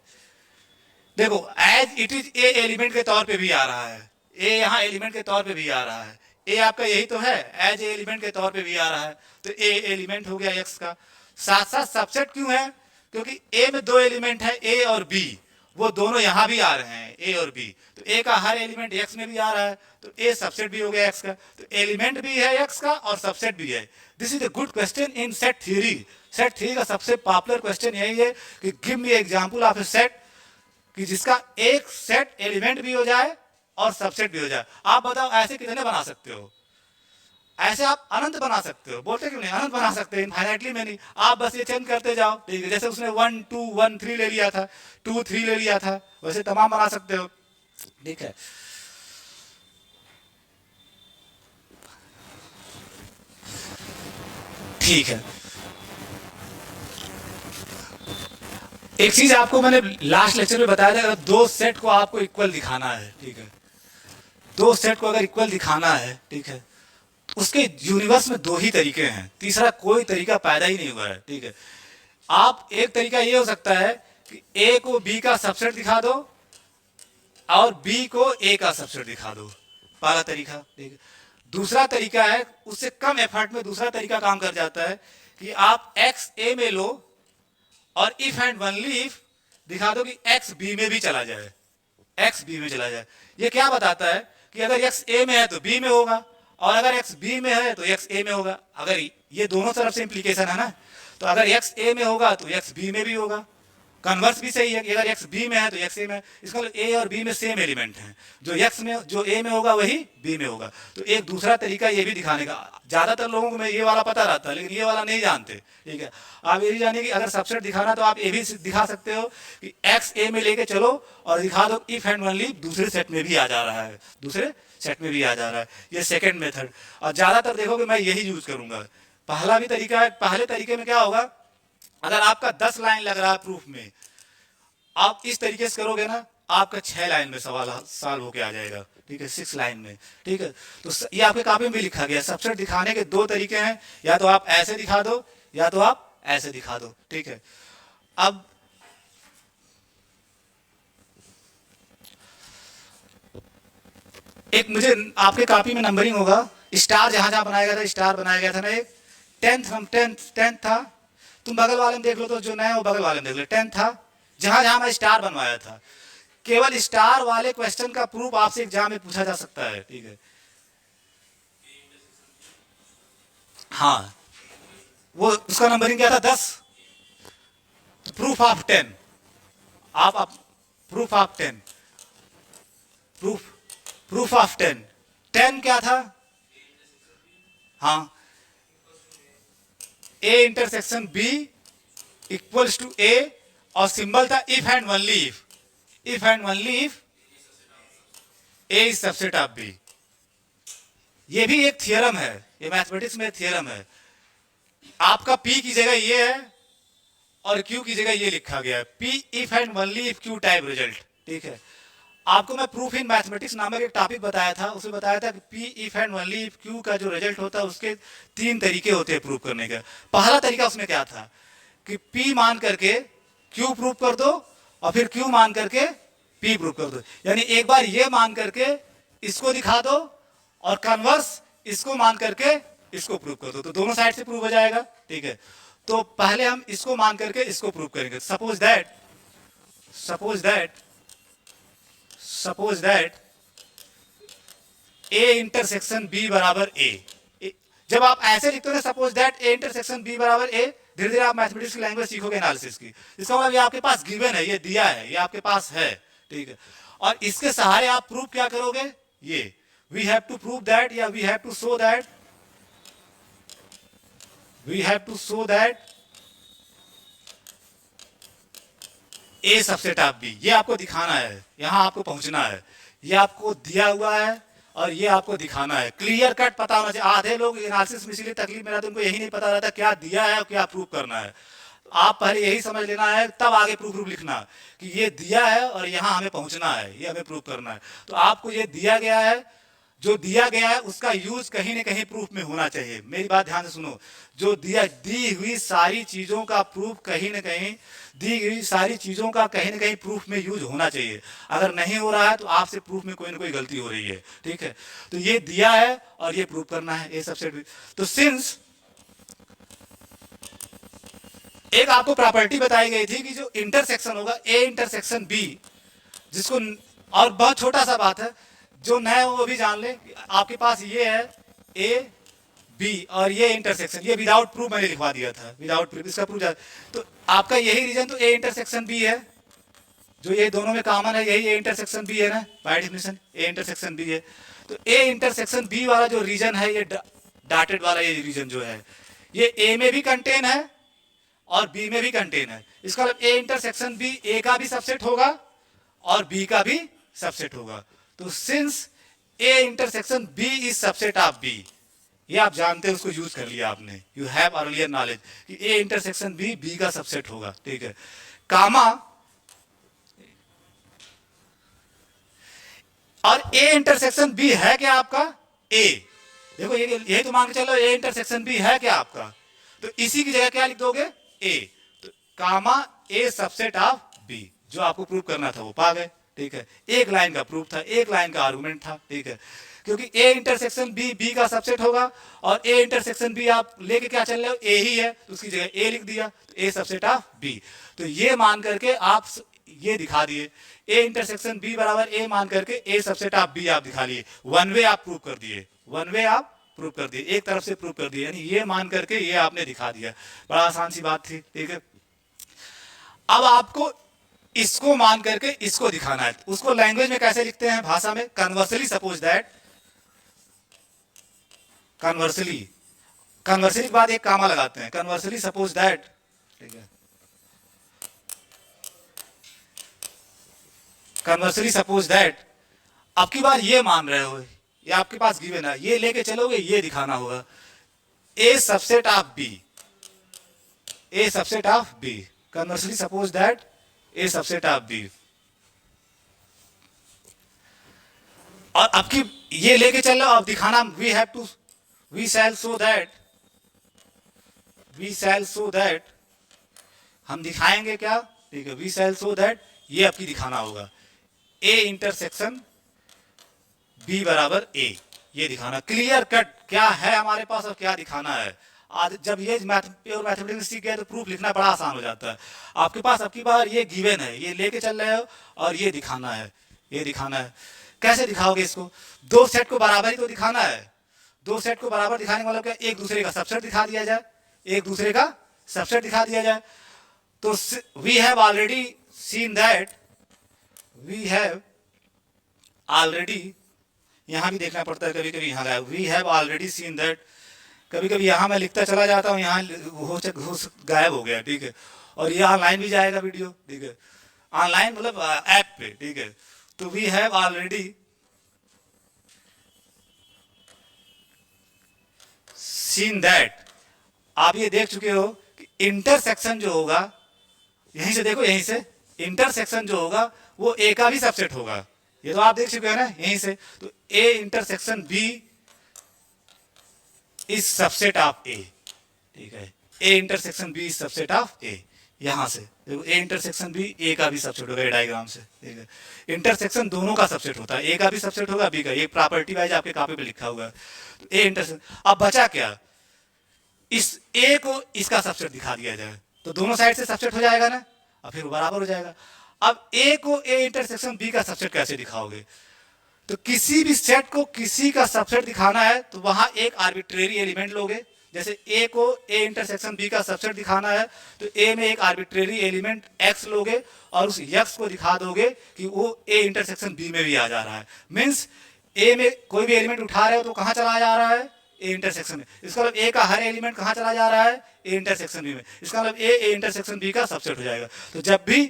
S1: देखो as it is A element के तौर पे भी आ रहा है, ए यहाँ एलिमेंट के तौर पे भी आ रहा है, ए आपका यही तो है, एज ए एलिमेंट के तौर पे भी आ रहा है, तो ए एलिमेंट हो गया एक्स का। साथ साथ सबसेट क्यों है, क्योंकि ए में दो एलिमेंट है ए और बी, वो दोनों यहां भी आ रहे हैं ए और बी, तो ए का हर एलिमेंट एक्स में भी आ रहा है, तो ए सबसेट भी हो गया एक्स का, तो एलिमेंट भी है एक्स का और सबसेट भी है। This is a good question in set theory. Set theory का सबसे पॉपुलर क्वेश्चन यही है कि give me example of A set, कि जिसका एक सेट एलिमेंट भी हो जाए और सबसेट भी हो जाए। आप बताओ ऐसे कितने बना सकते हो? ऐसे आप अनंत बना सकते हो, बोलते क्यों नहीं, अनंत बना सकते हैं, इनफाइनाइटली में नहीं। आप बस ये चेंज करते जाओ, ठीक है, जैसे उसने 1 2 1 3 ले लिया था, 2 3 ले लिया था, वैसे तमाम बना सकते हो, ठीक है। ठीक है, एक चीज आपको मैंने लास्ट लेक्चर में बताया था, अगर दो सेट को आपको इक्वल दिखाना है, ठीक है, दो सेट को अगर इक्वल दिखाना है, ठीक है, उसके यूनिवर्स में दो ही तरीके हैं, तीसरा कोई तरीका पैदा ही नहीं हुआ है, ठीक है। आप एक तरीका ये हो सकता है कि ए को बी का सबसेट दिखा दो और बी को ए का सबसेट दिखा दो, पहला तरीका, ठीक है। दूसरा तरीका है, उससे कम एफर्ट में दूसरा तरीका काम कर जाता है कि आप एक्स ए में लो और इफ एंड ओनली इफ दिखा दो कि एक्स बी में भी चला जाए, एक्स बी में चला जाए। ये क्या बताता है कि अगर एक्स ए में है तो बी में होगा, और अगर एक्स बी में है तो एक्स ए में होगा। अगर ये दोनों तरफ से इंप्लीकेशन है ना, तो अगर एक्स ए में होगा तो एक्स बी में भी होगा। कन्वर्स भी सही है कि अगर एक्स बी में है तो एक्स ए में है, इसका मतलब ए और बी में सेम एलिमेंट है, जो एक्स में जो ए में होगा वही बी में होगा। तो एक दूसरा तरीका ये भी दिखाने का, ज्यादातर लोगों को ये वाला पता रहता है लेकिन ये वाला नहीं जानते, ठीक है। आप ये भी जानिए कि अगर सबसेट दिखाना तो आप ये भी दिखा सकते हो कि एक्स ए में लेके चलो और दिखा दो इफ एंड ओनली दूसरे सेट में भी आ जा रहा है, दूसरे सेट में भी आ जा रहा है। ये सेकेंड मेथड, और ज्यादातर देखोगे मैं यही यूज करूंगा। पहला भी तरीका है, पहले तरीके में क्या होगा, अगर आपका 10 लाइन लग रहा है प्रूफ में, आप इस तरीके से करोगे ना, आपका 6 लाइन में सवाल सॉल्व होके आ जाएगा, ठीक है, 6 लाइन में, ठीक है। तो ये आपके कॉपी में भी लिखा गया, सबसेट दिखाने के दो तरीके हैं, या तो आप ऐसे दिखा दो या तो आप ऐसे दिखा दो, ठीक है। अब एक मुझे आपके कॉपी में नंबरिंग होगा, स्टार जहां जहां बनाया गया था, स्टार बनाया गया था ना, एक 10th था, तुम बगल वाले में देख लो, तो जो नया वो बगल वाले में देख लो, 10 था, जहां जहां मैं स्टार बनवाया था। केवल स्टार वाले क्वेश्चन का प्रूफ आपसे एग्जाम में पूछा जा सकता है, ठीक है। हाँ, वो उसका नंबरिंग क्या था, 10, प्रूफ ऑफ 10, आप प्रूफ ऑफ 10, प्रूफ ऑफ 10, 10 क्या था, हाँ, A intersection B equals to A, और सिंबल था if and only if, if and only if A is subset of B. ये भी एक थियरम है, ये मैथमेटिक्स में थियरम है। आपका पी की जगह ये है और क्यू की जगह ये लिखा गया है, P if and only if Q type result, ठीक है। आपको मैं प्रूफ इन मैथमेटिक्स नामक एक टॉपिक बताया था, उसमें बताया था कि P if and only if Q का जो रिजल्ट होता है उसके 3 तरीके होते हैं प्रूफ करने का। पहला तरीका उसमें क्या था कि पी मान करके क्यू प्रूव कर दो और फिर क्यू मान करके पी प्रूव कर दो, यानी एक बार ये मान करके इसको दिखा दो और कन्वर्स इसको मान करके इसको प्रूव कर दो, तो दोनों साइड से प्रूव हो जाएगा, ठीक है। तो पहले हम इसको मान करके इसको प्रूव करेंगे। Suppose that A intersection B बराबर ए। जब आप ऐसे लिखते हो ना, suppose that A intersection B बराबर ए, धीरे धीरे आप मैथमेटिक्स की लैंग्वेज सीखोगे एनालिसिस की। इसका मतलब ये आपके पास गिवन है, ये दिया है, ये आपके पास है, ठीक है। और इसके सहारे आप प्रूव क्या करोगे, ये we have to prove that, या we have to show that A subset of B. ये आपको दिखाना है, यहां आपको पहुंचना है, ये आपको दिया हुआ है और ये आपको दिखाना है, क्लियर कट पता होना चाहिए। आधे लोग एनालिसिस में इसीलिए तकलीफ में रहते, उनको यही नहीं पता रहता क्या दिया है और क्या प्रूव करना है। आप पहले यही समझ लेना है, तब आगे प्रूफ लिखना कि ये दिया है और यहां हमें पहुंचना है, ये हमें प्रूव करना है। तो आपको ये दिया गया है, जो दिया गया है उसका यूज कहीं ना कहीं प्रूफ में होना चाहिए। मेरी बात ध्यान से सुनो, जो दी हुई सारी चीजों का प्रूफ कहीं ना कहीं, दी गई सारी चीजों का कहीं ना कहीं प्रूफ में यूज होना चाहिए। अगर नहीं हो रहा है तो आपसे प्रूफ में कोई ना कोई गलती हो रही है, ठीक है। तो ये दिया है और ये प्रूफ करना है, ये सबसे। तो सिंस एक आपको प्रॉपर्टी बताई गई थी कि जो इंटरसेक्शन होगा ए इंटरसेक्शन बी, जिसको, और बहुत छोटा सा बात है, जो नया है वो भी जान ले, आपके पास ये है ए बी और ये इंटरसेक्शन, ये विदाउट प्रूफ मैंने लिखवा दिया था, विदाउट प्रूफ, इसका प्रूफ तो आपका यही रीजन तो ए इंटरसेक्शन बी है, जो ये दोनों में कॉमन है, यही ए इंटरसेक्शन बी है ना, by definition A intersection B है। तो ए इंटरसेक्शन बी वाला जो रीजन है, ये डॉटेड वाला ये रीजन जो है, ये ए में भी कंटेन है और बी में भी कंटेन है। इसका मतलब ए इंटरसेक्शन बी ए का भी सबसेट होगा और बी का भी सबसेट होगा। तो since A intersection B is subset of B, ये आप जानते हैं, उसको यूज कर लिया आपने, यू हैव अर्लियर नॉलेज कि ए इंटरसेक्शन बी बी का सबसेट होगा, ठीक है। कामा और ए इंटरसेक्शन बी है क्या आपका ए, देखो यही तो मान के चलो ए इंटरसेक्शन बी है क्या आपका, तो इसी की जगह क्या लिख दोगे ए, तो कामा ए सबसेट ऑफ बी, जो आपको प्रूव करना था वो पा गए, ठीक है। एक लाइन का प्रूफ था, एक लाइन का आर्गुमेंट था, ठीक है। क्योंकि ए इंटरसेक्शन बी बी का सबसेट होगा और ए इंटरसेक्शन बी आप लेके क्या चल रहे हो, ए ही है, तो उसकी जगह ए लिख दिया, तो ए सबसेट ऑफ बी। तो ये मान करके आप ये दिखा दिए, ए इंटरसेक्शन बी बराबर ए मान करके ए सबसेट ऑफ बी आप दिखा लिए, वन वे आप प्रूव कर दिए, वन वे आप प्रूव कर दिए, एक तरफ से प्रूव कर दिए, यानी ये मान करके ये आपने दिखा दिया। बड़ा आसान सी बात थी, ठीक है। अब आपको इसको मान करके इसको दिखाना है, उसको लैंग्वेज में कैसे लिखते हैं, भाषा में, conversely suppose that, conversely, conversely के बाद एक कामा लगाते हैं, कन्वर्सली सपोज दैट, ठीक है। कन्वर्सली सपोज दैट, अब की बार ये मान रहे हो, ये आपके पास गिवन है, ये लेके चलोगे, ये दिखाना होगा, A subset of B, A subset of B, conversely suppose that A subset of B. और अब की ये लेके चल लो, अब दिखाना, we have to, we shall show that, we shall show that, हम दिखाएंगे क्या, ठीक है, वी शैल सो दैट, ये आपकी दिखाना होगा, ए इंटरसेक्शन बी बराबर ए, ये दिखाना, क्लियर कट क्या है हमारे पास और क्या दिखाना है। आज जब ये प्योर मैथमेटिक्स सीख गए तो प्रूफ लिखना बड़ा आसान हो जाता है। आपके पास अब की बार ये गिवन है, ये लेके चल रहे हो और ये दिखाना है, ये दिखाना है। कैसे दिखाओगे इसको, दो सेट को बराबर ही तो दिखाना है, दो सेट को बराबर दिखाने वाला क्या, एक दूसरे का सबसेट दिखा दिया जाए, एक दूसरे का सबसेट दिखा दिया जाए। तो we have already seen that, we have already, यहां भी देखना पड़ता है कभी कभी, यहां we have already seen that, कभी कभी यहां मैं लिखता चला जाता हूं, यहां गायब हो गया, ठीक है। और ये ऑनलाइन भी जाएगा वीडियो, ठीक है, ऑनलाइन मतलब ऐप पे, ठीक है। तो we have already seen that, आप ये देख चुके हो कि इंटरसेक्शन जो होगा, यहीं से देखो, यहीं से इंटरसेक्शन जो होगा वो ए का भी सबसेट होगा, ये तो आप देख चुके हो ना यहीं से। तो A intersection B is subset of A, ठीक है, A intersection B is subset of A, यहां से देखो ए इंटरसेक्शन बी ए का भी सबसेट होगा, डायग्राम से, ठीक है। इंटरसेक्शन दोनों का सबसेट होता है, ए का भी सबसेट होगा, बी का, ये प्रॉपर्टी वाइज आपके कॉपी पे लिखा हुआ है। तो ए इंटरसेक्शन, अब बचा क्या, इस ए को इसका सबसेट दिखा दिया जाए, तो दोनों साइड से सबसेट हो जाएगा ना, और फिर बराबर हो जाएगा। अब ए को ए इंटरसेक्शन बी का सबसेट कैसे दिखाओगे, तो किसी भी सेट को किसी का सबसेट दिखाना है तो वहां एक आर्बिट्रेरी एलिमेंट लोगे, जैसे ए को ए इंटरसेक्शन बी का सबसेट दिखाना है तो ए में एक आर्बिट्रेरी एलिमेंट एक्स लोगे और उस एक्स को दिखा दोगे कि वो ए इंटरसेक्शन बी में भी आ जा रहा है। मीन्स ए में कोई भी एलिमेंट उठा रहे हो तो कहां चला जा रहा है, ए इंटरसेक्शन में। इसका मतलब ए का हर एलिमेंट कहां चला जा रहा है, ए इंटरसेक्शन बी में। इसका मतलब ए इंटरसेक्शन बी का सबसेट हो जाएगा। तो जब भी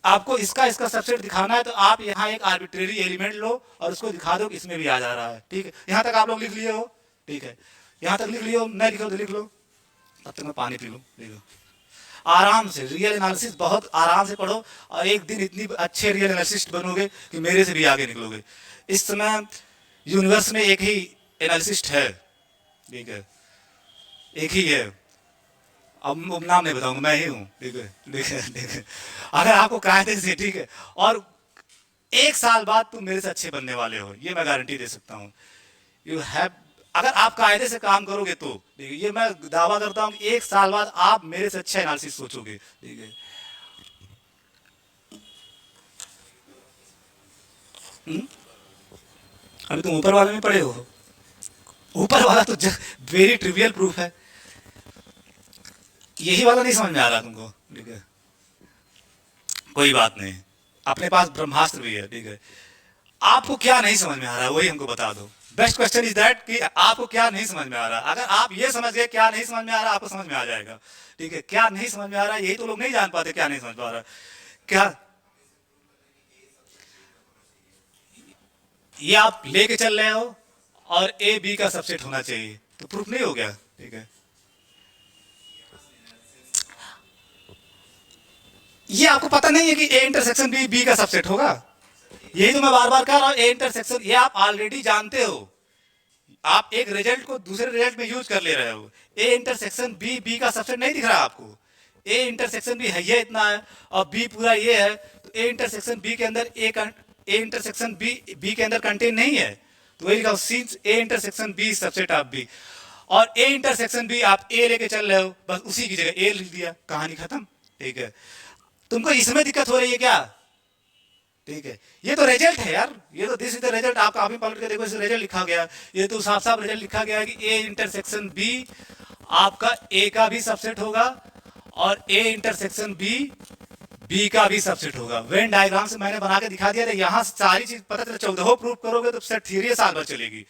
S1: आपको इसका सबसेट दिखाना है तो आप यहाँ एक आर्बिट्रेरी एलिमेंट लो और उसको दिखा दो कि इसमें भी आ जा रहा है, ठीक है। यहाँ तक आप लोग लिख लिए हो, ठीक है, यहाँ तक लिख लिए हो, नहीं लिखो तो लिख लो, तब तक मैं पानी पी लूँ, लिखो आराम से। रियल एनालिसिस बहुत आराम से पढ़ो और एक दिन इतनी अच्छे रियल एनालिसिस्ट बनोगे कि मेरे से भी आगे निकलोगे। इस समय यूनिवर्स में एक ही एनालिसिस्ट है, ठीक है, एक ही है। अब नाम नहीं बताऊंगा, मैं ही हूँ, ठीक है, ठीक है, ठीक है। अगर आपको कायदे से, ठीक है, और 1 साल बाद तुम मेरे से अच्छे बनने वाले हो, ये मैं गारंटी दे सकता हूँ। यू हैव, अगर आप कायदे से काम करोगे तो, ठीक है, ये मैं दावा करता हूँ कि 1 साल बाद आप मेरे से अच्छा एनालिसिस सोचोगे, ठीक है। अभी तुम ऊपर वाले में पड़े हो, ऊपर वाला तो वेरी ट्रिवियल प्रूफ है। यही वाला नहीं समझ में आ रहा तुमको, ठीक है, कोई बात नहीं, अपने पास ब्रह्मास्त्र भी है, ठीक है। आपको क्या नहीं समझ में आ रहा है वही हमको बता दो। बेस्ट क्वेश्चन इज दैट कि आपको क्या नहीं समझ में आ रहा। अगर आप ये समझ गए क्या नहीं समझ में आ रहा, आपको समझ में आ जाएगा, ठीक है। क्या नहीं समझ में आ रहा, यही तो लोग नहीं जान पाते क्या नहीं समझ पा रहा। क्या ये आप लेके चल रहे हो और ए बी का सबसेट होना चाहिए, तो प्रूफ नहीं हो गया, ठीक है। ये आपको पता नहीं है कि ए इंटरसेक्शन बी बी का सबसेट होगा। यही तो मैं बार बार कह रहा हूं, ए इंटरसेक्शन, ये आप ऑलरेडी जानते हो। आप एक रिजल्ट को दूसरे रिजल्ट में यूज कर ले रहे हो। ए इंटरसेक्शन बी बी का सबसेट नहीं दिख रहा आपको। ए इंटरसेक्शन बी है, ये इतना है, और बी पूरा ये है, तो ए इंटरसेक्शन बी के अंदर ए इंटरसेक्शन बी बी के अंदर कंटेन नहीं है, तो वही लिखा since A intersection B subset of B. और ए इंटरसेक्शन बी आप ए लेके चल रहे हो, बस उसी की जगह ए लिख दिया, कहानी खत्म, ठीक है। तुमको इसमें दिक्कत हो रही है क्या, ठीक है। ये तो रिजल्ट है यार, ये तो दिस इज द रिजल्ट। आप काफी पलट के देखो, इस रिजल्ट लिखा गया, ये तो साफ साफ रिजल्ट लिखा गया है कि ए इंटरसेक्शन बी आपका ए का भी सबसेट होगा और ए इंटरसेक्शन बी बी का भी सबसेट होगा। वेन डायग्राम से मैंने बना के दिखा दिया था, यहां सारी चीज पता चला। 14 प्रूफ करोगे तो सेट थ्योरी साल भर चलेगी।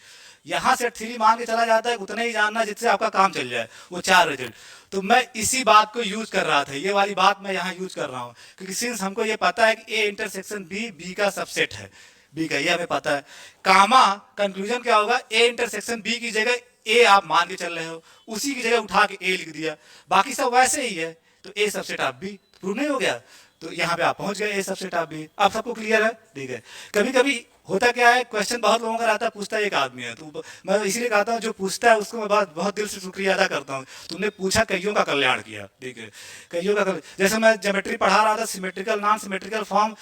S1: यहां सेट थ्योरी मान के चला जाता है, उतना ही जानना जिससे आपका काम चल जाए, वो 4 रिजल्ट। तो मैं इसी बात को यूज कर रहा था, ये वाली बात मैं यहाँ यूज कर रहा हूँ, क्योंकि सिंस हमको ये पता है कि ए इंटरसेक्शन बी बी का सबसेट है, बी का, ये हमें पता है। कामा कंक्लूजन क्या होगा, ए इंटरसेक्शन बी की जगह ए आप मान के चल रहे हो, उसी की जगह उठा के ए लिख दिया, बाकी सब वैसे ही है, तो ए सबसेट आप बी प्रूव नहीं हो गया। तो यहाँ पे आप पहुंच गए, ए सबसेट आप बी। अब सबको क्लियर है, ठीक है। कभी कभी होता क्या है, क्वेश्चन बहुत लोगों का रहता है, पूछता एक आदमी है, तो मैं इसीलिए कहता हूँ जो पूछता है उसको मैं बहुत दिल से शुक्रिया अदा करता हूँ। तुमने पूछा, कईयों का कल्याण किया, ठीक है, कईयों का। जैसे मैं ज्योमेट्री पढ़ा रहा था, सिमेट्रिकल नॉन सिमेट्रिकल फॉर्म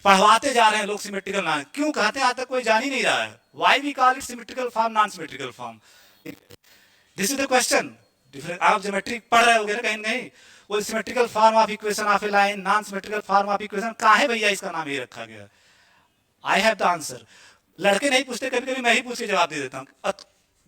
S1: पढ़वाते जा रहे हैं लोग, सिमेट्रिकल नॉन क्यों कहते हैं आज तक कोई जान ही नहीं रहा है। Why we call it symmetrical form, non symmetrical form, this is the question. आप ज्योमेट्री पढ़ रहे होगे ना कहीं, नहीं वो symmetrical form of equation of a line, non symmetrical form of equation, कहाँ है भैया इसका नाम ये रखा गया। I have the answer. लड़के नहीं पूछते, कभी कभी मैं ही पूछ के जवाब दे देता हूँ।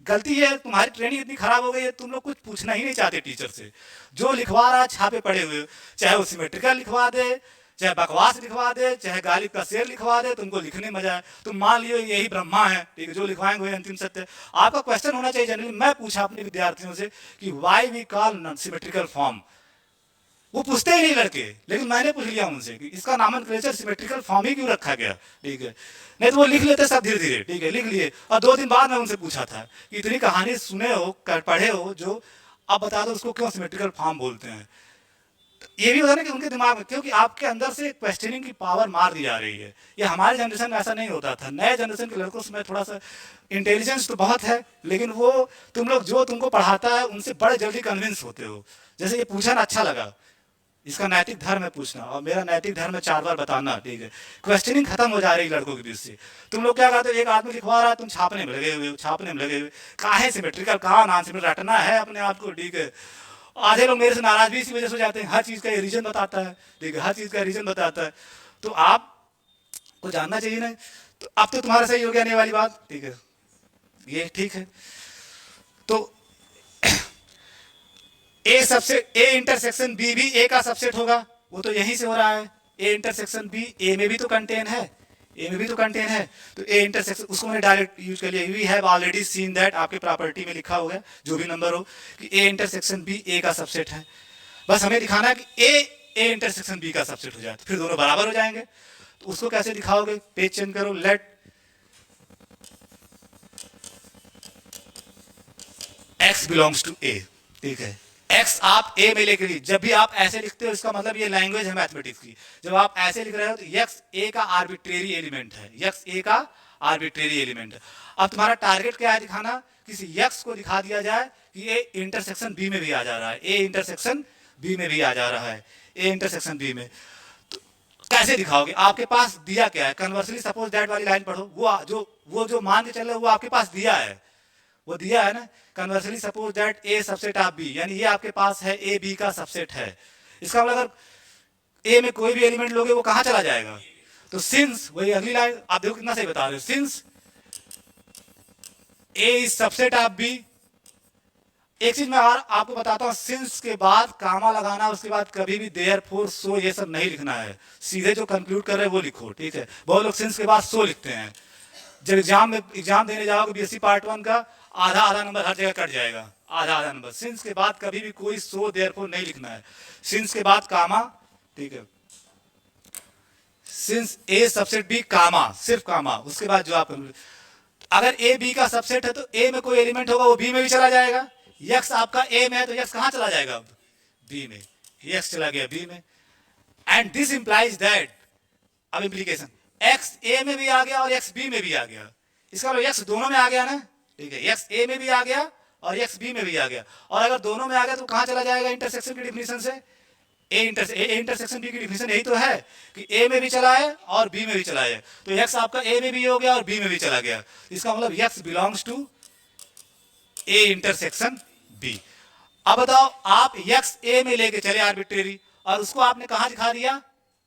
S1: गलती है, तुम्हारी ट्रेनिंग इतनी खराब हो गई है, तुम लोग कुछ पूछना ही नहीं चाहते टीचर से। जो लिखवा रहा है छापे पड़े हुए, चाहे वो सिमेट्रिकल लिखवा दे, चाहे बकवास लिखवा दे, चाहे गालिब का शेर लिखवा दे, तुमको लिखने में मजा है। तुम मान लियो यही ब्रह्मा है, ठीक है, जो लिखवाएंगे वही अंतिम सत्य। आपका क्वेश्चन होना चाहिए जनरली, मैं पूछा अपने विद्यार्थियों से कि why we call non symmetrical form, वो पूछते ही नहीं लड़के, लेकिन मैंने पूछ लिया उनसे कि इसका नामनक्लेचर सिमेट्रिकल फॉर्म ही क्यों रखा गया, ठीक है। नहीं तो वो लिख लेते सब धीरे धीरे, ठीक है, लिख लिए। और 2 दिन बाद मैं उनसे पूछा था कि इतनी कहानी सुने हो, पढ़े हो, जो अब बता दो उसको क्यों सिमेट्रिकल फॉर्म बोलते हैं। ये भी होता है ना कि उनके दिमाग में, क्योंकि आपके अंदर से क्वेश्चनिंग की पावर मार दी जा रही है। ये हमारे जनरेशन में ऐसा नहीं होता था। नए जनरेशन के लड़कों में थोड़ा सा इंटेलिजेंस तो बहुत है, लेकिन वो तुम लोग जो तुमको पढ़ाता है उनसे बड़े जल्दी कन्विंस होते हो। जैसे ये पूछना अच्छा लगा, इसका नैतिक धर्म है पूछना, और मेरा नैतिक धर्म है 4 बार बताना, ठीक है। क्वेश्चनिंग खत्म हो जा रही है लड़कों के बीच से। तुम लोग क्या कहते हो, एक आदमी लिखवा रहा है, तुम छापने में लगे हुए हो, छापने में लगे हुए, काहे सिमेट्रिकल, कहाँ नॉन सिमेट्रिकल, रटना है अपने आप को, ठीक है। आधे लोग मेरे से नाराज भी इसी वजह से हो जाते हैं, हर चीज़ का ये रीजन बताता है, ठीक है, हर चीज़ का रीजन बताता है। तो आप को जानना चाहिए ना। तो अब तो तुम्हारा सही हो गया नहीं वाली बात, ठीक है, ये ठीक है। तो ए सबसेट, ए इंटरसेक्शन बी भी ए का सबसेट होगा, वो तो यहीं से हो रहा है। ए इंटरसेक्शन बी ए में भी तो कंटेन है, ए में भी तो कंटेन है, तो ए इंटरसेक्शन, उसको मैंने डायरेक्ट यूज कर लिया। We have already seen that, आपके प्रॉपर्टी में लिखा होगा जो भी नंबर हो कि ए इंटरसेक्शन बी ए का सबसेट है। बस हमें दिखाना है कि ए इंटरसेक्शन बी का सबसेट हो जाए, तो फिर दोनों बराबर हो जाएंगे। तो उसको कैसे दिखाओगे, पेज चेंज करो, लेट एक्स बिलोंग्स टू ए, ठीक है। एक्स आप ए में लेकर, जब भी आप ऐसे लिखते हो इसका मतलब ये लैंग्वेज है मैथमेटिक्स की। जब आप ऐसे लिख रहे हो तो एक्स ए का आर्बिट्रेरी एलिमेंट है, एक्स ए का आर्बिट्रेरी एलिमेंट। अब तुम्हारा टारगेट क्या है दिखाना, किसी x को दिखा दिया जाए कि ए इंटरसेक्शन बी में भी आ जा रहा है, ए इंटरसेक्शन बी में भी आ जा रहा है, ए इंटरसेक्शन बी में। तो कैसे दिखाओगे, आपके पास दिया क्या है, कन्वर्सली सपोज दैट वाली लाइन पढ़ो, वो जो मान के चल रहे हो वो आपके पास दिया है, वो दिया है ना, conversely suppose that A subset of B, यानी ये आपके पास है ए बी का सबसेट है। इसका मतलब अगर ए में कोई भी एलिमेंट लोगे वो कहां चला जाएगा, तो सिंस, वही अगली लाइन आप देखो कितना सही बता रहे हो, since A is subset of B. एक चीज मैं और आपको बताता हूं, सिंस के बाद कामा लगाना, उसके बाद कभी भी देयरफॉर सो ये सब नहीं लिखना है, सीधे जो कंक्लूड कर रहे हैं वो लिखो, ठीक है। बहुत लोग सिंस के बाद सो लिखते हैं, जब एग्जाम देने जाओगे बीएससी पार्ट 1 का, आधा आधा नंबर हर जगह कट जाएगा, आधा आधा नंबर। सिंस के बाद कभी भी कोई सो देयरफॉर नहीं लिखना है, सिंस के बाद कामा, ठीक है, सिंस ए सबसेट बी कामा, सिर्फ कामा, उसके बाद जो आप, अगर ए बी का सबसेट है तो ए में कोई एलिमेंट होगा वो बी में भी चला जाएगा, यक्स आपका ए में है तो यक्स कहां चला जाएगा, अब बी में, यक्स चला गया बी में। एंड दिस इंप्लाइज दैट, अब इंप्लीकेशन, एक्स ए में भी आ गया और एक्स बी में भी आ गया, इसका मतलब यक्स दोनों में आ गया ना, ठीक है, यक्स ए में भी आ गया और यक्स बी में भी आ गया, और अगर दोनों में आ गया तो कहां चला जाएगा इंटरसेक्शन की डिफिनीशन से, ए इंटरसेक्शन बी की डिफिनीशन यही तो है कि ए में भी चला है और बी में भी चला है, तो यक्स आपका ए में भी हो गया और बी में भी चला गया, इसका मतलब X belongs to A intersection B. अब बताओ, आप यक्स ए में लेके चले आर्बिट्रेरी और उसको आपने कहां दिखा दिया,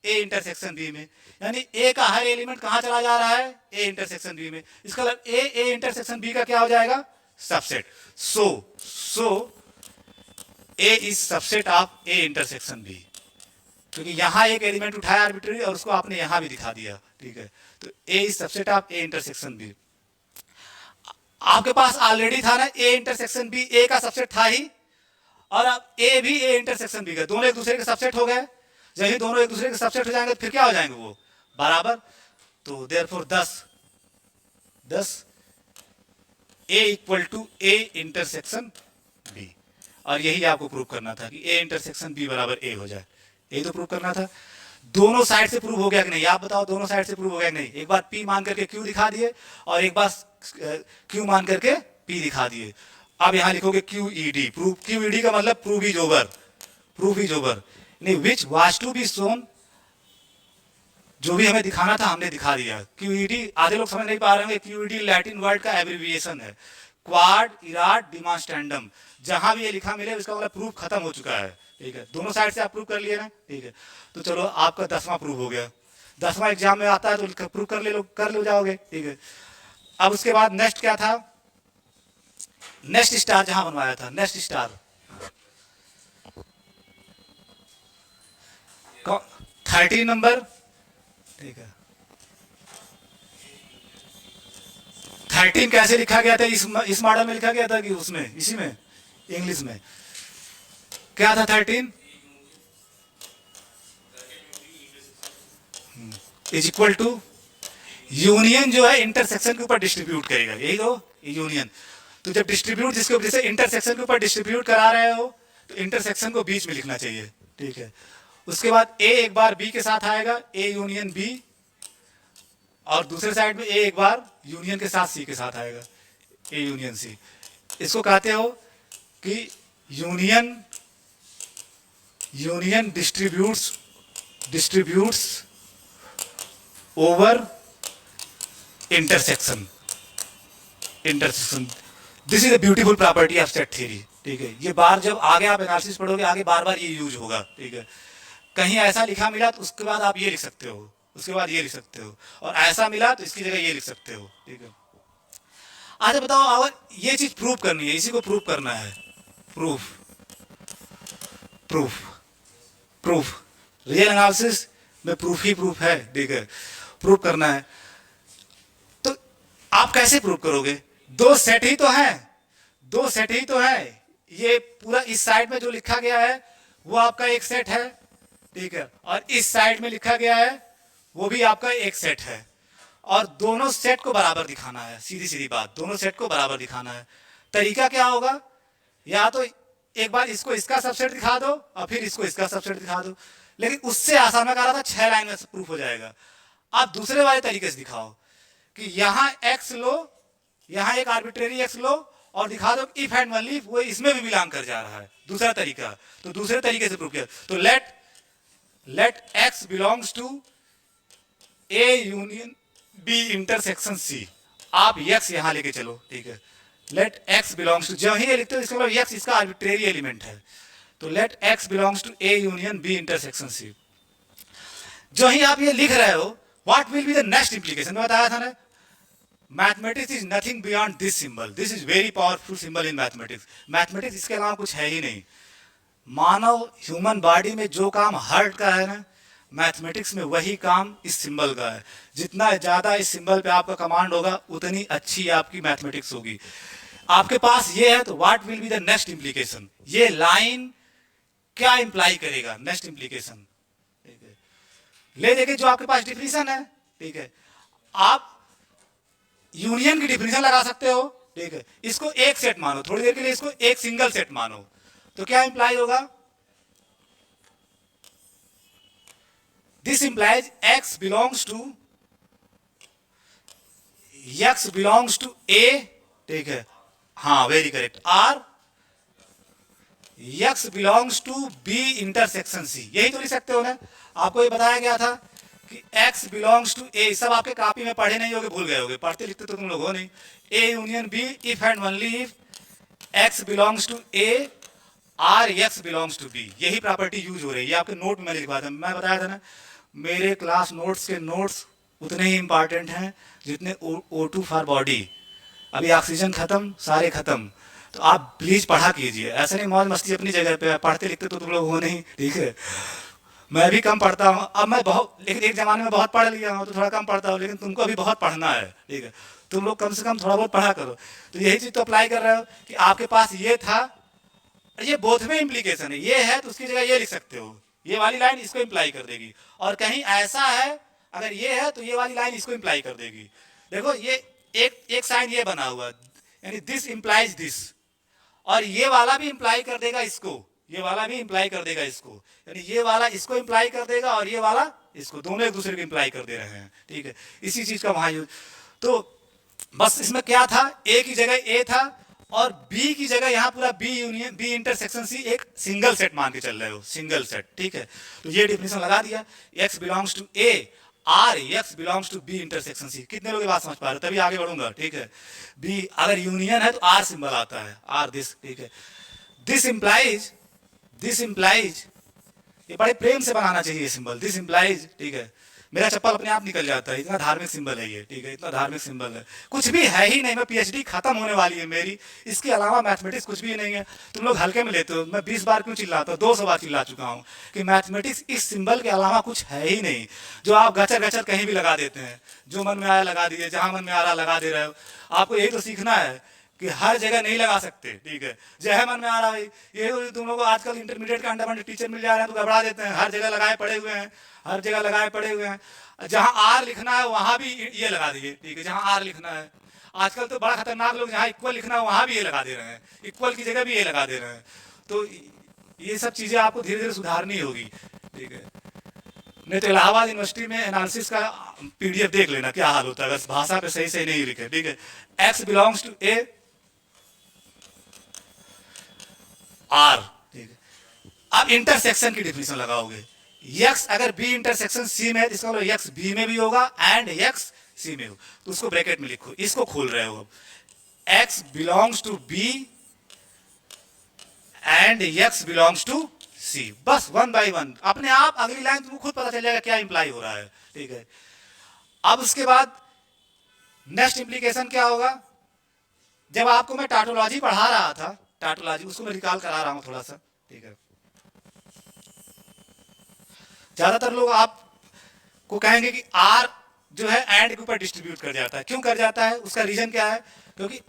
S1: ए इंटरसेक्शन बी में, यानी ए का हर एलिमेंट कहां चला जा रहा है, ए इंटरसेक्शन बी में, इसका मतलब ए इंटरसेक्शन बी का क्या हो जाएगा, subset. So A is subset of A intersection B, क्योंकि यहां एक एलिमेंट उठाया आर्बिट्रेरी और उसको आपने यहां भी दिखा दिया, ठीक है, तो A is subset of A intersection B. आपके पास ऑलरेडी था ना ए इंटरसेक्शन बी, ए का सबसेट था ही, और अब ए भी ए इंटरसेक्शन बी का, दोनों एक दूसरे के सबसेट हो गए, जब ही दोनों एक दूसरे के सबसेट हो जाएंगे तो फिर क्या हो जाएंगे वो बराबर, तो therefore 10 A equal to A intersection B, और यही आपको प्रूव करना था कि ए इंटरसेक्शन बी बराबर ए हो जाए, यही तो प्रूव करना था। दोनों साइड से प्रूव हो गया कि नहीं, आप बताओ दोनों साइड से प्रूव हो गया कि नहीं, एक बार P मान करके Q दिखा दिए और एक बार Q मान करके P दिखा दिए। अब यहां लिखोगे QED, प्रूव, QED का मतलब prove is over, proof is over, नहीं which was to be shown, जो भी हमें दिखाना था हमने दिखा दिया। QED आधे लोग समझ नहीं पा रहे होंगे, QED लैटिन वर्ड का एब्रिविएशन है, क्वाड इराड डिमांस्टैंडम, जहां भी ये लिखा मिले उसका मतलब प्रूफ खत्म हो चुका है, ठीक है, दोनों साइड से आप प्रूव कर लिए ना, ठीक है, तो चलो आपका 10वां प्रूव हो गया, 10वां एग्जाम में आता है तो प्रूव कर लो जाओगे, ठीक है। अब उसके बाद नेक्स्ट क्या था, नेक्स्ट स्टार जहां बनवाया था, नेक्स्ट स्टार 13 नंबर, ठीक है, 13 कैसे लिखा गया था, इस मॉडल में लिखा गया था कि उसमें, इसी में इंग्लिश में क्या था 13 इज इक्वल टू यूनियन, जो है इंटरसेक्शन के ऊपर डिस्ट्रीब्यूट करेगा, यही तो यूनियन, तो जब डिस्ट्रीब्यूट जिसके ऊपर, जैसे इंटरसेक्शन के ऊपर डिस्ट्रीब्यूट करा रहे हो तो इंटरसेक्शन को बीच में लिखना चाहिए, ठीक है। उसके बाद ए एक बार बी के साथ आएगा, ए यूनियन बी, और दूसरे साइड में ए एक बार यूनियन के साथ सी के साथ आएगा, ए यूनियन सी। इसको कहते हो कि union distributes over intersection, this is a beautiful property of set theory, ठीक है। ये बार जब आगे आप एनालिसिस पढ़ोगे आगे बार बार ये यूज होगा, ठीक है। कहीं ऐसा लिखा मिला तो उसके बाद आप ये लिख सकते हो, उसके बाद ये लिख सकते हो, और ऐसा मिला तो इसकी जगह ये लिख सकते हो, ठीक है। अच्छा बताओ, अगर ये चीज प्रूव करनी है, इसी को प्रूव करना है, प्रूफ रियल एनालिसिस में प्रूफ ही प्रूफ है, ठीक है, प्रूव करना है। तो आप कैसे प्रूव करोगे, दो सेट ही तो है, ये पूरा इस साइड में जो लिखा गया है वो आपका एक सेट है, ठीक है, और इस साइड में लिखा गया है वो भी आपका एक सेट है, और दोनों सेट को बराबर दिखाना है, सीधी सीधी बात, दोनों सेट को बराबर दिखाना है। तरीका क्या होगा, या तो एक बार इसको इसका सबसेट दिखा दो और फिर इसको इसका सबसेट दिखा दो, लेकिन उससे आसान मैं कह रहा था 6 लाइन में प्रूफ हो जाएगा। आप दूसरे वाले तरीके से दिखाओ कि यहां x लो, यहां एक आर्बिट्रेरी x लो और दिखा दो इफ एंड ओनली इफ वो इसमें भी बिलोंग कर जा रहा है। दूसरा तरीका, तो दूसरे तरीके से प्रूव किया। तो let x belongs to A union B intersection C। आप x यहां लेके चलो, ठीक है। लेट x बिलोंग्स टू, जब ही ये लिखते हो इसका मतलब x इसका आर्बिट्रेरी एलिमेंट है। तो let x belongs to A union B intersection C। जो ही आप ये लिख रहे हो, what will be the next implication, मैं बताया था ना, mathematics is nothing beyond this symbol. This is very powerful symbol in mathematics. Mathematics इसके अलावा कुछ है ही नहीं। मानव ह्यूमन बॉडी में जो काम हार्ट का है ना, मैथमेटिक्स में वही काम इस सिंबल का है। जितना ज्यादा इस सिंबल पे आपका कमांड होगा उतनी अच्छी आपकी मैथमेटिक्स होगी। आपके पास ये है तो what will be the next implication, ये लाइन क्या इंप्लाई करेगा, नेक्स्ट इंप्लीकेशन, ठीक है। ले देखिए जो आपके पास डिफिनीशन है, ठीक है, आप यूनियन की डिफिनीशन लगा सकते हो, ठीक है। इसको एक सेट मानो, थोड़ी देर के लिए इसको एक सिंगल सेट मानो, तो क्या इंप्लाई होगा, this implies x belongs to A, ठीक है, हाँ very correct, or x belongs to B intersection C। यही तो लिख सकते हो ना, आपको ये बताया गया था कि x बिलोंग्स टू A, सब आपके कॉपी में पढ़े नहीं होगे, भूल गए होगे, पढ़ते लिखते तो तुम लोग हो नहीं। A union B if and only if x belongs to A or x belongs to B, यही प्रॉपर्टी यूज हो रही है। ये आपके नोट में लिखवा था, मैं बताया था ना, मेरे क्लास नोट्स के नोट्स उतने ही इंपॉर्टेंट हैं जितने O2 फॉर बॉडी। अभी ऑक्सीजन खत्म, सारे खत्म, तो आप प्लीज पढ़ा कीजिए, ऐसा नहीं मौज मस्ती अपनी जगह पे, पढ़ते लिखते तो तुम लोग हो नहीं, ठीक है। मैं भी कम पढ़ता हूँ, अब मैं बहुत, लेकिन एक जमाने में बहुत पढ़ लिया हूँ तो थोड़ा कम पढ़ता हूँ, लेकिन तुमको अभी बहुत पढ़ना है, ठीक है। तुम लोग कम से कम थोड़ा बहुत पढ़ा करो। तो यही चीज तो अप्लाई कर रहे हो कि आपके पास ये था, ये बोथ में इम्प्लीकेशन है, ये है तो उसकी जगह ये लिख सकते हो, ये वाली लाइन इसको इंप्लाई कर देगी, और कहीं ऐसा है अगर ये है तो ये वाली लाइन इसको इंप्लाई कर देगी। देखो ये एक साइन ये बना हुआ, यानी दिस इंप्लाइज दिस, और ये वाला भी इंप्लाई कर देगा इसको, ये वाला भी इंप्लाई कर देगा इसको, यानी ये वाला इसको इंप्लाई कर देगा और ये वाला इसको, दोनों एक दूसरे को इंप्लाई कर दे रहे हैं, ठीक है। इसी चीज का वहां यूज, तो बस इसमें क्या था, ए की जगह ए था और बी की जगह यहां पूरा B union B intersection C एक सिंगल सेट मान के चल रहे हो, सिंगल सेट, ठीक है। तो ये डिफिनेशन लगा दिया, x belongs to A or x belongs to B intersection C. कितने लोग ये बात समझ पा रहे हो, तभी आगे बढ़ूंगा, ठीक है। बी अगर यूनियन है तो आर सिंबल आता है, आर दिस, ठीक है। दिस इंप्लाइज, ये बड़े प्रेम से बनाना चाहिए ये सिंबल, दिस इंप्लाइज, ठीक है। मेरा चप्पल अपने आप निकल जाता है, इतना धार्मिक सिंबल है ये, ठीक है, इतना धार्मिक सिंबल है, कुछ भी है ही नहीं। मैं PhD खत्म होने वाली है मेरी, इसके अलावा मैथमेटिक्स कुछ भी नहीं है। तुम लोग हल्के में लेते हो, मैं 20 बार क्यों चिल्लाता हूँ, 200 बार चिल्ला चुका हूँ कि मैथमेटिक्स इस सिंबल के अलावा कुछ है ही नहीं, जो आप गचर गचर कहीं भी लगा देते हैं, जो मन में आया लगा दिए, जहां मन में आ रहा लगा दे रहे हो। आपको यही तो सीखना है कि हर जगह नहीं लगा सकते, ठीक है, जय मन में आ रहा है। ये तो तुम लोगों को आजकल इंटरमीडिएट का अंडर टीचर मिल जा रहे हैं तो घबरा देते हैं, हर जगह लगाए पड़े हुए हैं, हर जगह लगाए पड़े हुए हैं। जहां आर लिखना है वहां भी ये लगा दीजिए, ठीक है, जहां आर लिखना है। आजकल तो बड़ा खतरनाक लोग, जहां इक्वल लिखना है वहां भी ये लगा दे रहे हैं, इक्वल की जगह भी ये लगा दे रहे हैं। तो ये सब चीजें आपको धीरे धीरे सुधारनी होगी, ठीक है। नहीं तो इलाहाबाद यूनिवर्सिटी में एनालिसिस का PDF देख लेना क्या हाल होता है अगर भाषा पे सही सही नहीं लिखे, ठीक है। x belongs to A or, ठीक है। अब इंटरसेक्शन की डिफिनेशन लगाओगे, x अगर B इंटरसेक्शन C में है, इसका मतलब x B में भी होगा एंड x C में हो, तो उसको ब्रैकेट में लिखो, इसको खोल रहे हो, x belongs to B and x belongs to C। बस 1 by 1 अपने आप अगली लाइन तुमको खुद पता चल जाएगा क्या इंप्लाई हो रहा है, ठीक है। अब उसके बाद नेक्स्ट इंप्लीकेशन क्या होगा, जब आपको मैं टाटोलॉजी पढ़ा रहा था, टाटोलॉजी उसको मैं रिकॉल करा रहा हूं थोड़ा सा, ठीक है। ज्यादातर लोग आपको कहेंगे कि आर जो है एंड के ऊपर डिस्ट्रीब्यूट कर जाता है, क्यों कर जाता है, उसका रीजन क्या है, क्योंकि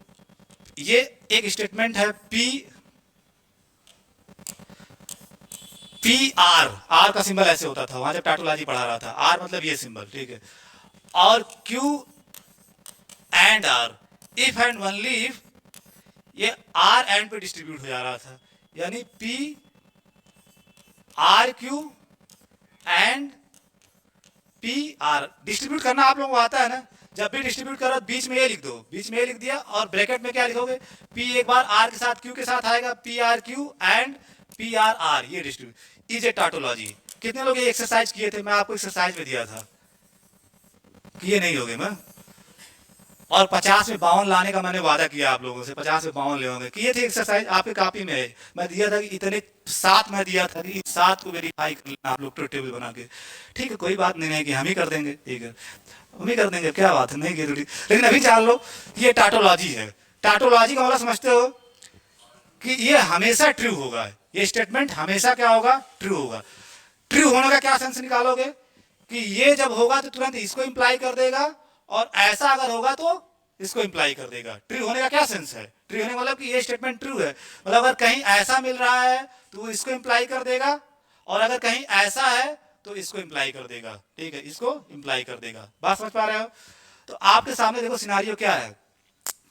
S1: ये एक स्टेटमेंट है पी आर का सिंबल ऐसे होता था वहां जब टाटोलॉजी पढ़ा रहा था, आर मतलब ये सिंबल, ठीक है। और Q and R, if and only if, ये आर एंड पे डिस्ट्रीब्यूट हो जा रहा था, यानी P or Q and P or distribute करना आप लोगों को आता है ना। जब भी डिस्ट्रीब्यूट करो बीच में ये लिख दो, बीच में ये लिख दिया और ब्रैकेट में क्या लिखोगे, पी एक बार आर के साथ क्यू के साथ आएगा, P or Q and P or R, ये डिस्ट्रीब्यूट इज ए टाटोलॉजी। कितने लोग ये एक्सरसाइज किए थे? मैं आपको एक्सरसाइज में दिया था, किए नहीं होगे मैं, और 50 में 52 लाने का मैंने वादा किया आप लोगों से, 50 में 52 ले होंगे। किए थे एक्सरसाइज, आपके कॉपी में है, मैं दिया था कि इतने 7 मैं दिया था कि 7 को वेरीफाई कर लेना आप लोग तो टेबल बना के। ठीक है, कोई बात नहीं है कि हम ही कर देंगे, ठीक है हम ही कर देंगे, क्या बात है, नहीं जरूरी। लेकिन अभी जान लो ये टाटोलॉजी है। टाटोलॉजी का मतलब समझते हो कि ये हमेशा ट्रू होगा, ये स्टेटमेंट हमेशा क्या होगा, ट्रू होगा। ट्रू होने का क्या सेंस निकालोगे कि ये जब होगा तो तुरंत इसको इंप्लाई कर देगा, और ऐसा अगर होगा तो इसको इंप्लाई कर देगा। ट्रू होने का क्या सेंस है? ट्रू होने का मतलब कि ये स्टेटमेंट ट्रू है, मतलब अगर कहीं ऐसा मिल रहा है तो वो इसको इंप्लाई कर देगा, और अगर कहीं ऐसा है तो इसको इंप्लाई कर देगा, ठीक है, इसको इंप्लाई कर देगा। बात समझ पा रहे हो? तो आपके सामने देखो सिनारियो क्या है,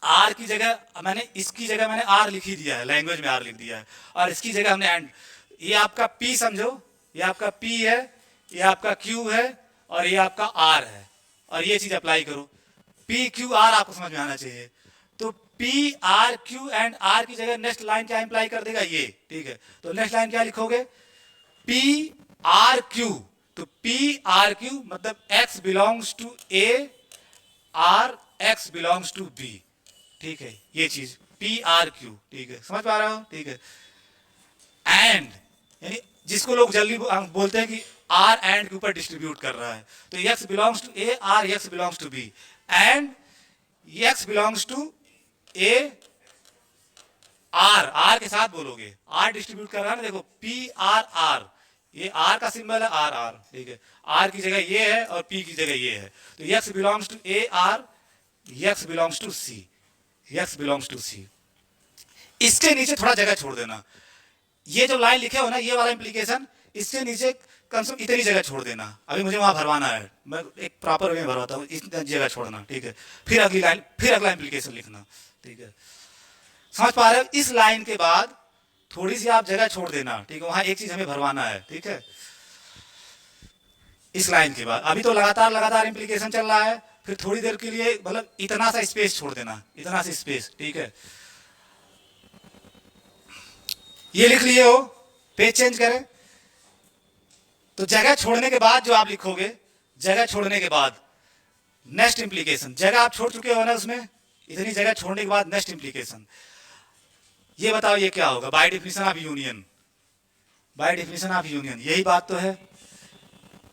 S1: आर की जगह मैंने, इसकी जगह मैंने आर लिख ही दिया है, लैंग्वेज में आर लिख दिया है, और इसकी जगह हमने एंड। ये आपका पी समझो, ये आपका पी है, ये आपका क्यू है, और ये आपका आर है, और ये चीज अप्लाई करो, पी क्यू आर आपको समझ में आना चाहिए। तो P or Q and R की जगह नेक्स्ट लाइन क्या इंप्लाई कर देगा, ये, ठीक है। तो नेक्स्ट लाइन क्या लिखोगे, पी आर क्यू, तो पी आर क्यू मतलब X belongs to A, or x belongs to B, ठीक है, ये चीज पी आर क्यू, ठीक है, समझ पा रहे हो, ठीक है। एंड यानी जिसको लोग जल्दी बोलते हैं कि आर एंड के ऊपर डिस्ट्रीब्यूट कर रहा है, तो x belongs to A, or x belongs to B, and x belongs to A, or, or के साथ बोलोगे, आर डिस्ट्रीब्यूट कर रहा है ना, देखो पी आर आर, ये आर का सिंबल है, आर आर, ठीक है, आर की जगह ये है और पी की जगह ये है, तो x belongs to A or, x belongs to C, x belongs to C. इसके नीचे थोड़ा जगह छोड़ देना, ये जो लाइन लिखे हो ना, ये वाला इंप्लीकेशन, इससे नीचे कम से कम इतनी जगह छोड़ देना, अभी मुझे वहां भरवाना है, मैं एक प्रॉपर वे में भरवाता हूँ, इतनी जगह छोड़ना, ठीक है, फिर अगली लाइन, फिर अगला इंप्लीकेशन लिखना, ठीक है, समझ पा रहे हो? इस लाइन के बाद थोड़ी सी आप जगह छोड़ देना, ठीक है, वहां एक चीज हमें भरवाना है, ठीक है, इस लाइन के बाद। अभी तो लगातार लगातार इंप्लीकेशन चल रहा है, फिर थोड़ी देर के लिए मतलब इतना सा स्पेस छोड़ देना, इतना सा स्पेस, ठीक है। ये लिख लिए हो, पेज चेंज करें, तो जगह छोड़ने के बाद जो आप लिखोगे, जगह छोड़ने के बाद नेक्स्ट इंप्लीकेशन, जगह आप छोड़ चुके हो ना उसमें, इतनी जगह छोड़ने के बाद नेक्स्ट इंप्लीकेशन, ये बताओ ये क्या होगा, by definition of union, by definition of union, यही बात तो है।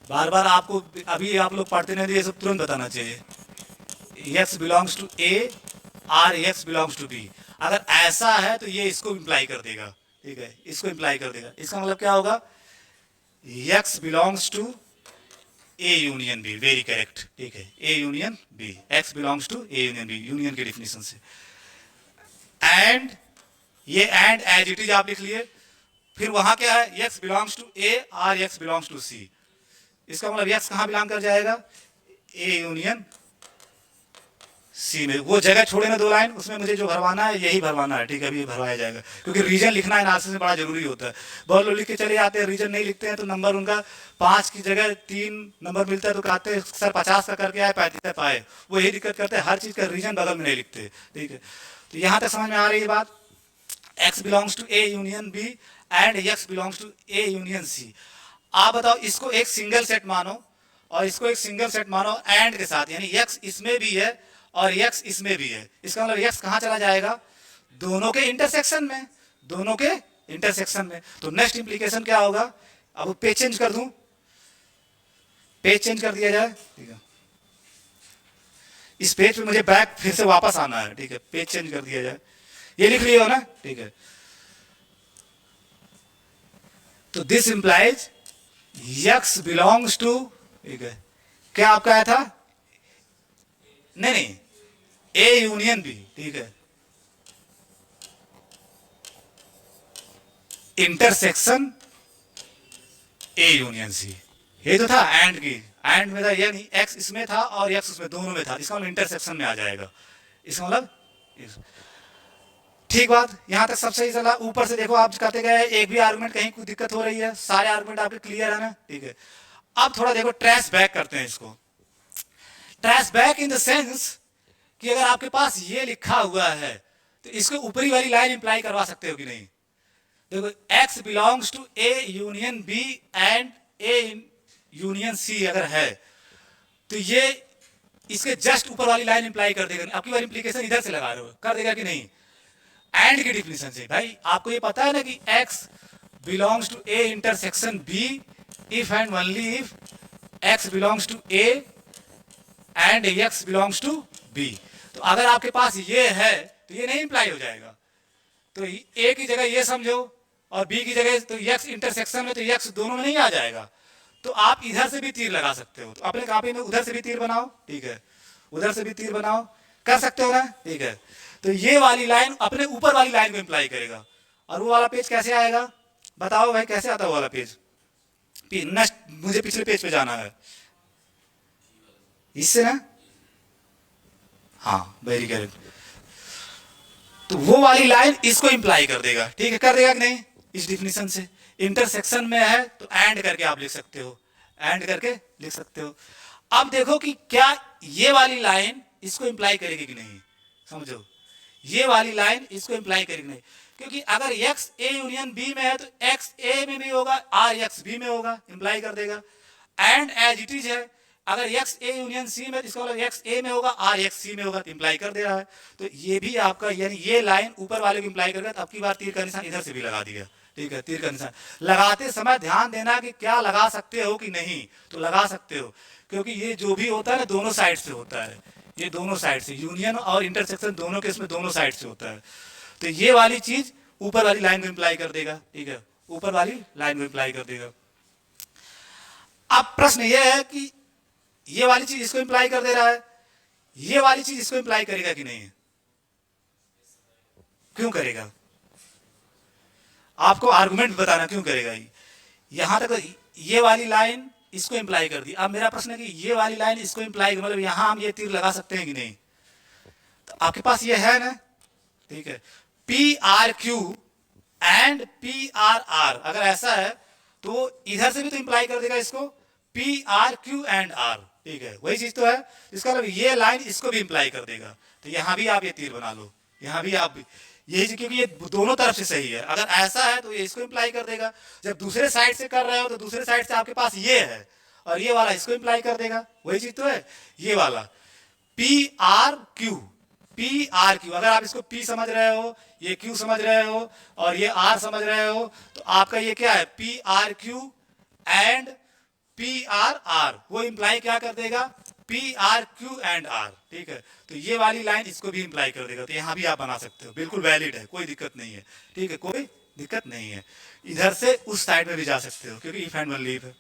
S1: बार बार आपको अभी आप लोग पढ़ते नहीं, ये सब तुरंत बताना चाहिए, X belongs to A, or x belongs to B, अगर ऐसा है तो ये इसको इंप्लाई कर देगा, ठीक है, इसको इंप्लाई कर देगा। इसका मतलब क्या होगा, x belongs to A union B, very correct, ठीक है, A union B, x belongs to A union B, union के डिफिनेशन से। एंड ये एंड एज इट इज आप लिख लिए, फिर वहां क्या है, x belongs to A, or x belongs to C, इसका मतलब एक्स कहां बिलोंग कर जाएगा, ए यूनियन सी में। वो जगह छोड़े ना दो लाइन, उसमें मुझे जो भरवाना है यही भरवाना है, ठीक है, अभी भरवाया जाएगा, क्योंकि रीजन लिखना एनालिसिस में बड़ा जरूरी होता है। बहुत लोग लिख के चले जाते हैं, रीजन नहीं लिखते हैं, तो नंबर उनका 5 की जगह 3 नंबर मिलता है, तो कहते हैं सर 50 का करके आए, 35 पाए, वो यही दिक्कत करते हैं, हर चीज का रीजन बगल में नहीं लिखते, ठीक है। तो यहां तक समझ में आ रही है बात, X belongs to A union B and x belongs to A union C. आप बताओ, इसको एक सिंगल सेट मानो और इसको एक सिंगल सेट मानो एंड के साथ, यानी एक्स इसमें भी है और एक्स इसमें भी है, इसका मतलब एक्स कहां चला जाएगा, दोनों के इंटरसेक्शन में, दोनों के इंटरसेक्शन में। तो नेक्स्ट इंप्लीकेशन क्या होगा, अब पेज चेंज कर दूं, पेज चेंज कर दिया जाए, ठीक है, इस पेज पे मुझे बैक फिर से वापस आना है, ठीक है, पेज चेंज कर दिया जाए, ये लिख लिया हो ना, ठीक है। तो this implies X belongs to, ठीक है, क्या आपका आया था, नहीं नहीं, ए यूनियन बी, ठीक है, इंटरसेक्शन ए यूनियन सी, ये तो था एंड की, एंड में था, ये नहीं, एक्स इसमें था और एक्स उसमें, दोनों में था, इसका मतलब इंटरसेक्शन में आ जाएगा, इसका मतलब, ठीक बात, यहां तक सब सही चला। ऊपर से देखो आप कहते गए एक भी आर्गुमेंट कहीं कोई दिक्कत हो रही है, सारे आर्गुमेंट आपके क्लियर है ना, ठीक है। अब थोड़ा देखो ट्रेस बैक करते हैं इसको, trace back in the sense कि अगर आपके पास ये लिखा हुआ है तो इसको ऊपरी वाली लाइन इंप्लाई करवा सकते हो कि नहीं? देखो, x belongs to A union B and A union C अगर है तो ये इसके जस्ट ऊपर वाली लाइन इंप्लाई कर देगा। आपकी बार इंप्लीकेशन इधर से लगा रहे हो, कर देगा कि नहीं? एंड की डिफिनेशन से भाई आपको ये पता है ना कि x belongs to A intersection b if and only if x belongs to a and x belongs to b। तो अगर आपके पास ये है तो ये नहीं इंप्लाई हो जाएगा। तो a की जगह ये समझो और b की जगह तो x इंटरसेक्शन में तो x दोनों में नहीं आ जाएगा। तो आप इधर से भी तीर लगा सकते हो। तो अपने कॉपी में उधर से भी तीर बनाओ, ठीक है, उधर से भी तीर बनाओ, कर सकते हो ना, ठीक है। तो ये वाली लाइन अपने ऊपर वाली लाइन को इंप्लाई करेगा। और वो वाला पेज कैसे आएगा बताओ भाई, कैसे आता है वो वाला पेज? नेक्स्ट मुझे पिछले पेज पे जाना है, इससे ना, हाँ वेरी गुड। तो वो वाली लाइन इसको इंप्लाई कर देगा, ठीक है, कर देगा कि नहीं? इस डिफिनेशन से इंटरसेक्शन में है तो एंड करके आप लिख सकते हो, एंड करके लिख सकते हो। अब देखो कि क्या ये वाली लाइन इसको इंप्लाई करेगी कि नहीं, समझो, ये वाली लाइन इसको इंप्लाई करेगी नहीं, क्योंकि अगर x a यूनियन b में है तो x a में भी होगा, r x b में होगा, इंप्लाई कर देगा। एंड एज इट इज है, अगर x a यूनियन c में, इसका मतलब x a में होगा, r x c में होगा, तो इंप्लाई कर दे रहा है। तो ये भी आपका, यानी ये लाइन ऊपर वाले को इंप्लाई करेगा। तो अब की बार तीर का निशान इधर से भी लगा दिया, ठीक है, तीर का निशान लगाते समय ध्यान देना कि क्या लगा सकते हो कि नहीं। तो लगा सकते हो, क्योंकि ये जो भी होता है ना दोनों साइड से होता है, ये दोनों साइड से, यूनियन और इंटरसेक्शन दोनों के इसमें दोनों साइड से होता है। तो ये वाली चीज ऊपर वाली लाइन को इंप्लाई कर देगा, ठीक है, ऊपर वाली लाइन को इंप्लाई कर देगा। अब प्रश्न ये है कि ये वाली चीज इसको इंप्लाई कर दे रहा है, ये वाली चीज इसको इंप्लाई करेगा कि नहीं? क्यों करेगा? आपको आर्गुमेंट बताना क्यों करेगा। यहां तक ये वाली लाइन इसको इंप्लाई कर दी। अब मेरा प्रश्न है कि ये वाली लाइन इसको इंप्लाई, मतलब यहां हम ये तीर लगा सकते हैं कि नहीं? तो आपके पास ये है ना, ठीक है, P or Q and P or R, अगर ऐसा है तो इधर से भी तो इंप्लाई कर देगा इसको, P or Q and R, ठीक है, वही चीज तो है। इसका मतलब ये लाइन इसको भी इंप्लाई कर देगा। तो यहां भी आप ये तीर बना लो, यहां भी आप यही, क्योंकि ये दोनों तरफ से सही है। अगर ऐसा है तो ये इसको इंप्लाई कर देगा। जब दूसरे साइड से कर रहे हो तो दूसरे साइड से आपके पास ये है और ये वाला इसको इंप्लाई कर देगा, वही चीज तो है। ये वाला P or Q, P or Q, अगर आप इसको पी समझ रहे हो, ये क्यू समझ रहे हो और ये आर समझ रहे हो, तो आपका ये क्या है, P or Q and P or R, वो इंप्लाई क्या कर देगा, P or Q and R, ठीक है। तो ये वाली लाइन इसको भी इंप्लाई कर देगा। तो यहां भी आप बना सकते हो, बिल्कुल वैलिड है, कोई दिक्कत नहीं है, ठीक है, कोई दिक्कत नहीं है। इधर से उस साइड में भी जा सकते हो क्योंकि इफ एंड वन लीव है।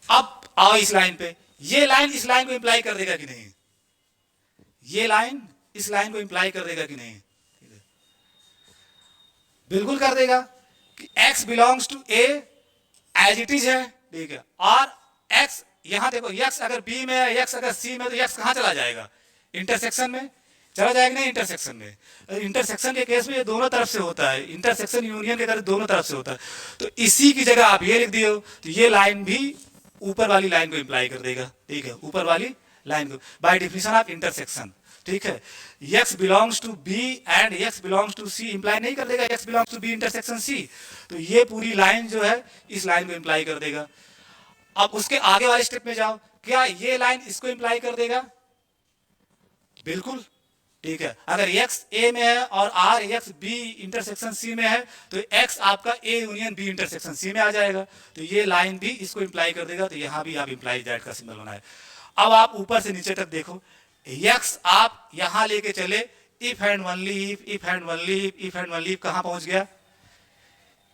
S1: अब आओ इस लाइन पे, ये लाइन इस लाइन को इंप्लाई कर देगा कि नहीं? ये लाइन इस लाइन को इंप्लाई कर देगा कि नहीं? बिल्कुल कर देगा कि x belongs to a as it is है, ठीक है, और x, यहां देखो x अगर b में है, x अगर c में, तो x कहां चला जाएगा, इंटरसेक्शन में चला जाएगा। नहीं, इंटरसेक्शन में, इंटरसेक्शन के केस में ये दोनों तरफ से होता है, इंटरसेक्शन यूनियन के केस दोनों तरफ से होता है। तो इसी की जगह आप ये लिख दियो, तो ये लाइन भी ऊपर वाली लाइन को इंप्लाई कर देगा, ठीक है, ऊपर वाली लाइन को, बाय डिफिनेशन ऑफ इंटरसेक्शन, ठीक है। x belongs to b and x belongs to c imply नहीं कर देगा x belongs to b intersection c। तो ये पूरी लाइन जो है इस लाइन को इंप्लाई कर देगा। अब उसके आगे वाले स्टेप में जाओ, क्या ये लाइन इसको इंप्लाई कर देगा? बिल्कुल, ठीक है। अगर x a में है और r x b intersection c में है तो x आपका a union b intersection c में आ जाएगा। तो ये लाइन भी इसको इंप्लाई कर देगा। तो यहां भी आप इंप्लाई दैट का सिंबल बनाए। अब आप ऊपर से नीचे तक देखो, x आप यहां लेके चले, if and only if, if and only if, if and only if, कहां पहुंच गया,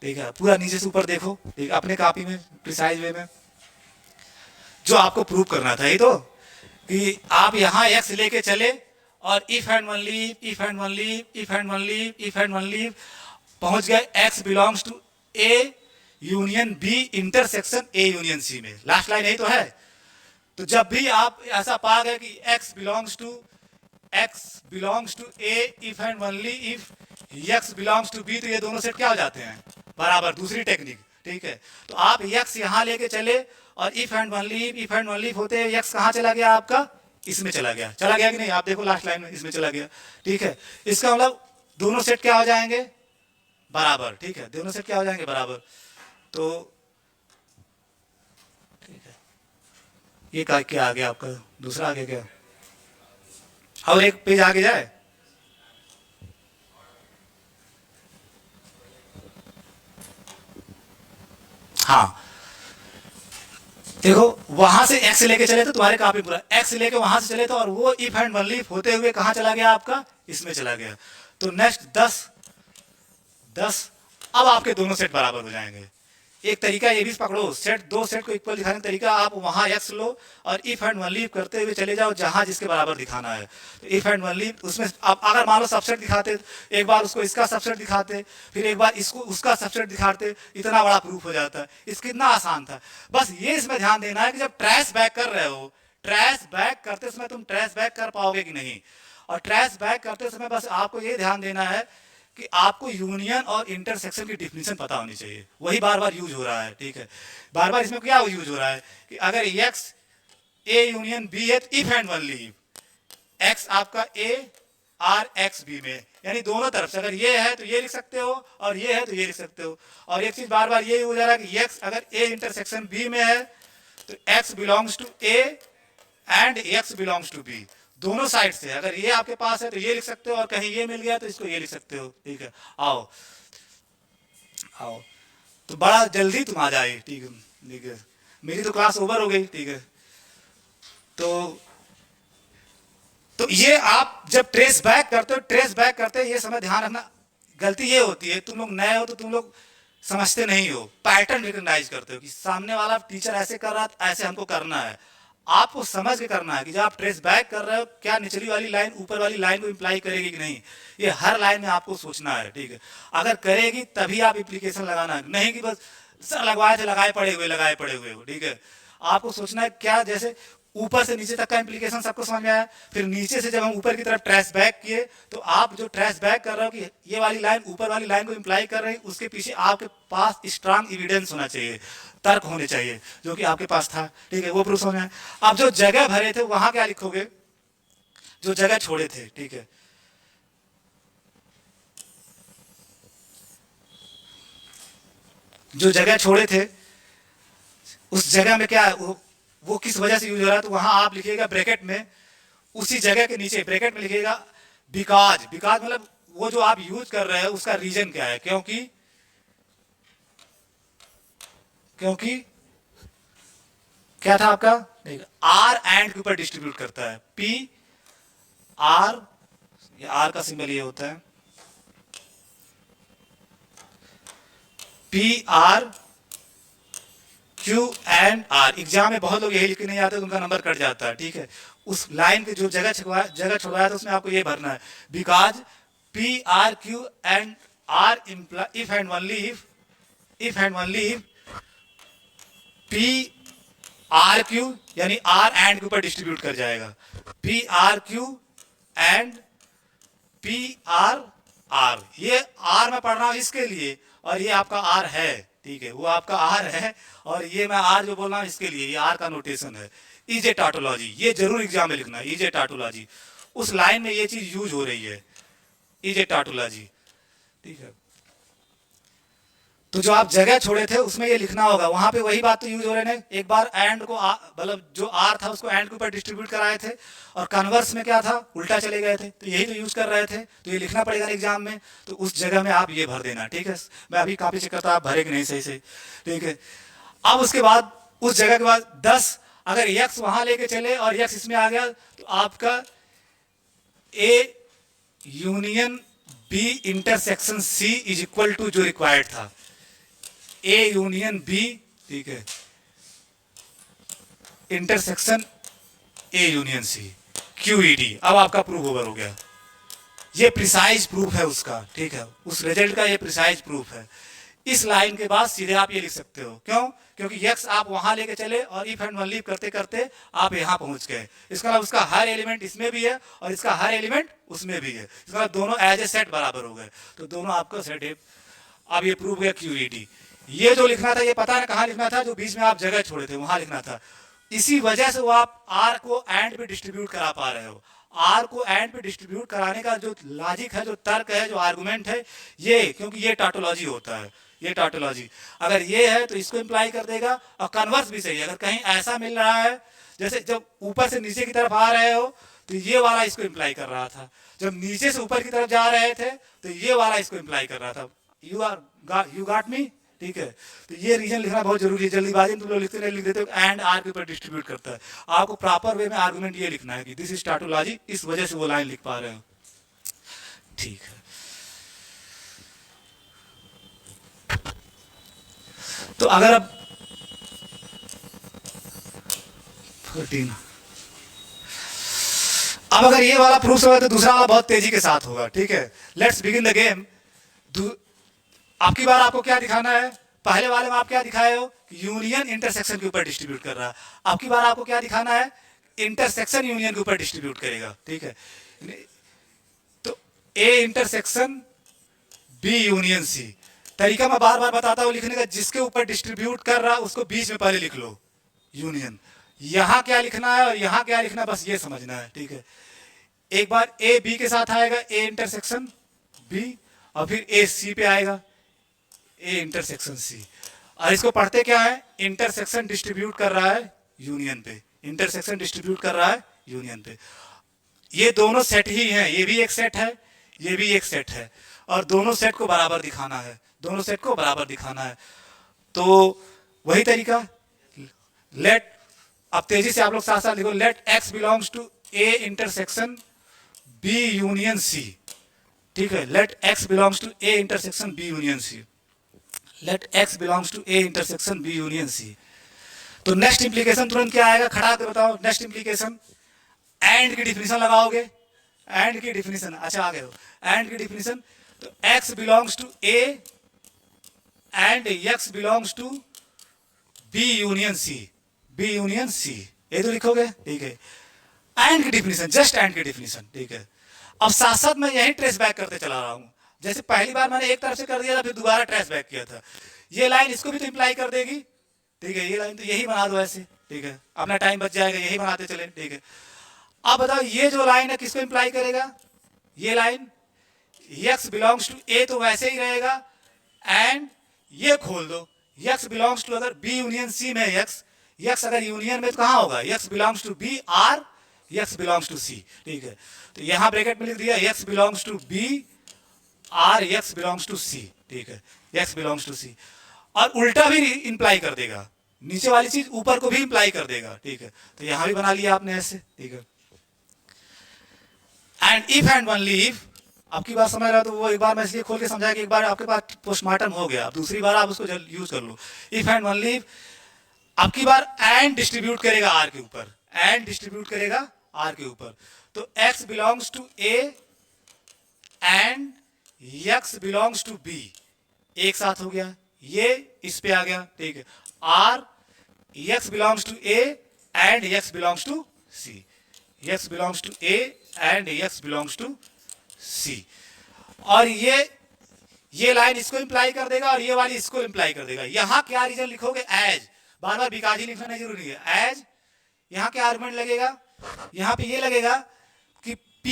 S1: ठीक है, पूरा नीचे से ऊपर देखो, ठीक, अपने कॉपी में प्रिसाइज वे में जो आपको प्रूव करना था। ये तो कि आप यहां x लेके चले और if and only if, if and only if, if and only if, if and only if, पहुंच गए x belongs to a union b intersection a union c में। लास्ट लाइन यही तो है। तो जब भी आप ऐसा पा गए कि x belongs to a if and only if x belongs to b, तो ये दोनों सेट क्या हो जाते हैं, बराबर। दूसरी टेक्निक, ठीक है। तो आप x यहाँ लेके चले और इफ एंड ओनली होते x कहाँ चला गया आपका, इसमें चला गया कि नहीं, आप देखो लास्ट लाइन में इसमें चला गया, ठीक है। इसका मतलब दोनों सेट क्या हो जाएंगे, बराबर, ठीक है, दोनों सेट क्या हो जाएंगे, बराबर। तो ठीक है, ये क्या आ गया आपका, दूसरा आ गया क्या, और एक पेज आगे जाए। हाँ देखो, वहां से एक्स लेके चले तो तुम्हारे काफी पूरा, एक्स लेके वहां से चले तो, और वो इफ एंड ओनली होते हुए कहां चला गया आपका, इसमें चला गया। तो नेक्स्ट 10 अब आपके दोनों सेट बराबर हो जाएंगे। एक तरीका ये भी पकड़ो, दो सेट को इक्वल दिखाने का तरीका, आप वहां एक्स लो और इफ एंड ओनली करते हुए चले जाओ जहां जिसके बराबर दिखाना है। तो इफ एंड ओनली उसमें आप अगर मान लो सबसेट दिखाते, एक बार उसको इसका सबसेट दिखाते, फिर एक बार इसको उसका सबसेट दिखाते, इतना बड़ा प्रूफ हो जाता है। इसका कितना आसान था। बस ये इसमें ध्यान देना है कि जब ट्रेस बैक कर रहे हो, ट्रेस बैक करते समय तुम ट्रेस बैक कर पाओगे कि नहीं, और ट्रेस बैक करते समय बस आपको ये ध्यान देना है कि आपको यूनियन और इंटरसेक्शन की डिफिनीशन पता होनी चाहिए। वही बार बार यूज हो रहा है, ठीक है। बार बार इसमें क्या यूज हो रहा है कि अगर x a यूनियन b है तो इफ एंड ओनली x आपका a r x b में, यानी दोनों तरफ से अगर ये है तो ये लिख सकते हो और ये है तो ये लिख सकते हो। और एक चीज बार बार ये हो जा रहा है कि x अगर a इंटरसेक्शन b में है तो x belongs to a and x belongs to b, दोनों साइड से। अगर ये आपके पास है तो ये लिख सकते हो, और कहीं ये मिल गया तो इसको ये लिख सकते हो, ठीक है। आओ आओ, तो बड़ा जल्दी तुम आ जाए, ठीक है, ठीक है। मेरी तो क्लास ओवर हो गई, ठीक है। तो ये आप जब ट्रेस बैक करते हो, ट्रेस बैक करते ये समय ध्यान रखना, गलती ये होती है, तुम लोग नए हो तो तुम लोग समझते नहीं हो, पैटर्न रिकॉग्नाइज करते हो कि सामने वाला टीचर ऐसे कर रहा है, ऐसे हमको करना है। आपको समझ के करना है कि जब आप ट्रेस बैक कर रहे हो, क्या निचली वाली लाइन ऊपर वाली लाइन को इंप्लाई करेगी कि नहीं, ये हर लाइन में आपको सोचना है, ठीक है। अगर करेगी तभी आप इम्प्लीकेशन लगाना है, नहीं कि बस सर लगवाए थे लगाए पड़े हुए हो, ठीक है। आपको सोचना है क्या, जैसे ऊपर से नीचे तक का इंप्लीकेशन सबको समझ में आया, फिर नीचे से जब हम ऊपर की तरफ ट्रेस बैक किए तो आप जो ट्रेस बैक कर रहे हो कि ये वाली लाइन ऊपर वाली लाइन को इंप्लाई कर रही, उसके पीछे आपके पास स्ट्रांग एविडेंस होना चाहिए, तर्क होने चाहिए, जो कि आपके पास था, ठीक है। वो प्रूफ समझ में आया। अब जो जगह भरे थे वहां क्या लिखोगे, जो जगह छोड़े थे, ठीक है। जो जगह छोड़े थे उस जगह में क्या वो किस वजह से यूज हो रहा है, तो वहां आप लिखिएगा ब्रैकेट में, उसी जगह के नीचे ब्रैकेट में लिखिएगा बिकॉज। बिकॉज मतलब वो जो आप यूज कर रहे हैं उसका रीजन क्या है, क्योंकि क्या था आपका, आर एंड के ऊपर डिस्ट्रीब्यूट करता है, पी आर, ये आर का सिंबल ये होता है, P or Q and R. Exam में बहुत लोग यही लिख के नहीं आते तो उनका नंबर कट जाता है, ठीक है। उस लाइन के जो जगह छुड़वाया था उसमें आपको ये भरना है, because P or Q and R if and only if P or Q यानी आर एंड के ऊपर डिस्ट्रीब्यूट कर जाएगा, P or Q and P or R. ये आर मैं पढ़ रहा हूं इसके लिए, और ये आपका आर है, ठीक है, वो आपका आर है, और ये मैं आर जो बोल रहा हूं इसके लिए, ये आर का नोटेशन है। इजे टाटोलॉजी, ये जरूर एग्जाम में लिखना है, इजे टाटोलॉजी, उस लाइन में ये चीज यूज हो रही है, इजे टाटोलॉजी, ठीक है। तो जो आप जगह छोड़े थे उसमें ये लिखना होगा, वहां पे वही बात तो यूज हो रहे हैं। एक बार एंड को मतलब जो आर था उसको एंड के ऊपर डिस्ट्रीब्यूट कराए थे, और कन्वर्स में क्या था, उल्टा चले गए थे, तो यही तो यूज कर रहे थे, तो ये लिखना पड़ेगा एग्जाम में। तो उस जगह में आप ये भर देना, ठीक है। मैं अभी कॉपी चेक करता, आप भरे कि नहीं सही से, ठीक है। अब उसके बाद उस जगह के बाद 10, अगर एक्स वहां लेके चले और एक्स इसमें आ गया तो आपका A union B intersection C is equal to जो रिक्वायर्ड था, ए यूनियन बी, ठीक है, इंटरसेक्शन ए यूनियन सी, क्यूईडी। अब आपका प्रूफ ओवर हो गया, ये प्रिसाइज प्रूफ है उसका, ठीक है, उस रिजल्ट का ये प्रिसाइज प्रूफ है। इस लाइन के बाद सीधे आप ये लिख सकते हो, क्यों, क्योंकि एक्स आप वहां लेके चले और इफ एंड ओनली करते करते आप यहां पहुंच गए। इसका मतलब उसका हर एलिमेंट इसमें भी है और इसका हर एलिमेंट उसमें भी है, इसका मतलब दोनों एज ए सेट बराबर हो गए, तो दोनों आपका सेट है। अब ये प्रूफ गया क्यूईडी। ये जो लिखना था, ये पता ना कहाँ लिखना था, जो बीच में आप जगह छोड़े थे वहां लिखना था। इसी वजह से वो आप आर को एंड पे डिस्ट्रीब्यूट करा पा रहे हो। आर को एंड पे डिस्ट्रीब्यूट कराने का जो लॉजिक है, जो तर्क है, जो आर्गुमेंट है, ये क्योंकि ये टाटोलॉजी होता है, ये टाटोलॉजी। अगर ये है तो इसको इंप्लाई कर देगा, और कन्वर्स भी सही है। अगर कहीं ऐसा मिल रहा है, जैसे जब ऊपर से नीचे की तरफ आ रहे हो तो ये वाला इसको इंप्लाई कर रहा था, जब नीचे से ऊपर की तरफ जा रहे थे तो ये वाला इसको इंप्लाई कर रहा था। You got me? ठीक है, तो ये रीजन लिखना बहुत जरूरी है। जल्दीबाजी में तुम लोग लिखते नहीं, लिख देते हो एंड आर के ऊपर डिस्ट्रीब्यूट करता है। आपको प्रॉपर वे में आर्गुमेंट ये लिखना है कि दिस इज टाटोलॉजी, इस वजह से वो लाइन लिख पा रहे हो। ठीक है, तो अगर अब 14, अब अगर ये वाला प्रूफ होगा तो दूसरा वाला बहुत तेजी के साथ होगा। ठीक है, लेट्स बिगिन द गेम। आपकी बार आपको क्या दिखाना है? पहले वाले में आप क्या दिखाए हो कि यूनियन इंटरसेक्शन के ऊपर डिस्ट्रीब्यूट कर रहा है। आपकी बार आपको क्या दिखाना है? इंटरसेक्शन यूनियन के ऊपर डिस्ट्रीब्यूट करेगा। ठीक है, तो A intersection B union C. तरीका मैं बार बार बताता हूं लिखने का, जिसके ऊपर डिस्ट्रीब्यूट कर रहा उसको बीच में पहले लिख लो यूनियन। यहां क्या लिखना है और यहां क्या लिखना है, बस ये समझना है। ठीक है, एक बार ए बी के साथ आएगा, ए इंटरसेक्शन बी, और फिर ए सी पे आएगा, ए इंटरसेक्शन सी। और इसको पढ़ते क्या है? इंटरसेक्शन डिस्ट्रीब्यूट कर रहा है यूनियन पे, इंटरसेक्शन डिस्ट्रीब्यूट कर रहा है यूनियन पे। ये दोनों सेट ही हैं, ये भी एक सेट है, ये भी एक सेट है, और दोनों सेट को बराबर दिखाना है, दोनों सेट को बराबर दिखाना है। तो वही तरीका, लेट, अब तेजी से आप लोग साथ साथ लिखो, let X belongs to A intersection B union C. ठीक है, let X belongs to A intersection B union C, let X belongs to A intersection B union C. तो नेक्स्ट इंप्लीकेशन तुरंत क्या आएगा, खड़ा कर बताओ। नेक्स्ट इंप्लीकेशन, एंड की डिफिनेशन लगाओगे, एंड की डिफिनेशन, अच्छा आ गए हो, एंड की डिफिनेशन। तो x belongs to A and x belongs to B union C, B union सी, ये तो लिखोगे। ठीक है, एंड की डिफिनेशन, जस्ट एंड की डिफिनेशन। ठीक है, अब साथ साथ मैं यही ट्रेस बैक करते चला रहा हूं। जैसे पहली बार मैंने एक तरफ से कर दिया था, फिर दोबारा ट्रेस बैक किया था। ये लाइन इसको भी तो इंप्लाई कर देगी। ठीक है, ये लाइन तो यही बना दो ऐसे। ठीक है, अपना टाइम बच जाएगा, यही बनाते चले। ठीक है, अब बताओ ये जो लाइन है किसको इंप्लाई करेगा? ये line x belongs to a तो वैसे ही रहेगा, एंड ये खोल दो, x बिलोंग्स टू, अगर b यूनियन c में x अगर यूनियन में तो कहां होगा? x belongs to b r, x belongs to c। ठीक है, तो यहां ब्रैकेट में लिख दिया x belongs to b r, x belongs to c। ठीक है, x बिलोंग्स टू c, और उल्टा भी इंप्लाई कर देगा, नीचे वाली चीज ऊपर को भी इंप्लाई कर देगा। ठीक है, तो यहां भी बना लिया आपने ऐसे। ठीक है, and if and only if, आपकी बात समझ रहा हो तो वो एक बार मैं इसलिए खोल के समझाया कि एक बार आपके पास पोस्टमार्टम हो गया, अब दूसरी बार आप उसको यूज कर लो। इफ एंड ओनली इफ, आपकी बार एंड डिस्ट्रीब्यूट करेगा आर के ऊपर, एंड डिस्ट्रीब्यूट करेगा आर के ऊपर। तो x belongs to A and x belongs to B, एक साथ हो गया, ये इस पे आ गया। ठीक है, or x belongs to A and x belongs to C, x belongs to A and x belongs to C. और ये लाइन इसको इंप्लाई कर देगा और ये वाली इसको इंप्लाई कर देगा। यहां क्या रीजन लिखोगे? एज, बार बार बिकाजी लिखना नहीं जरूरी है। एज, यहां क्या आर्गुमेंट लगेगा? यहां पे ये लगेगा कि P,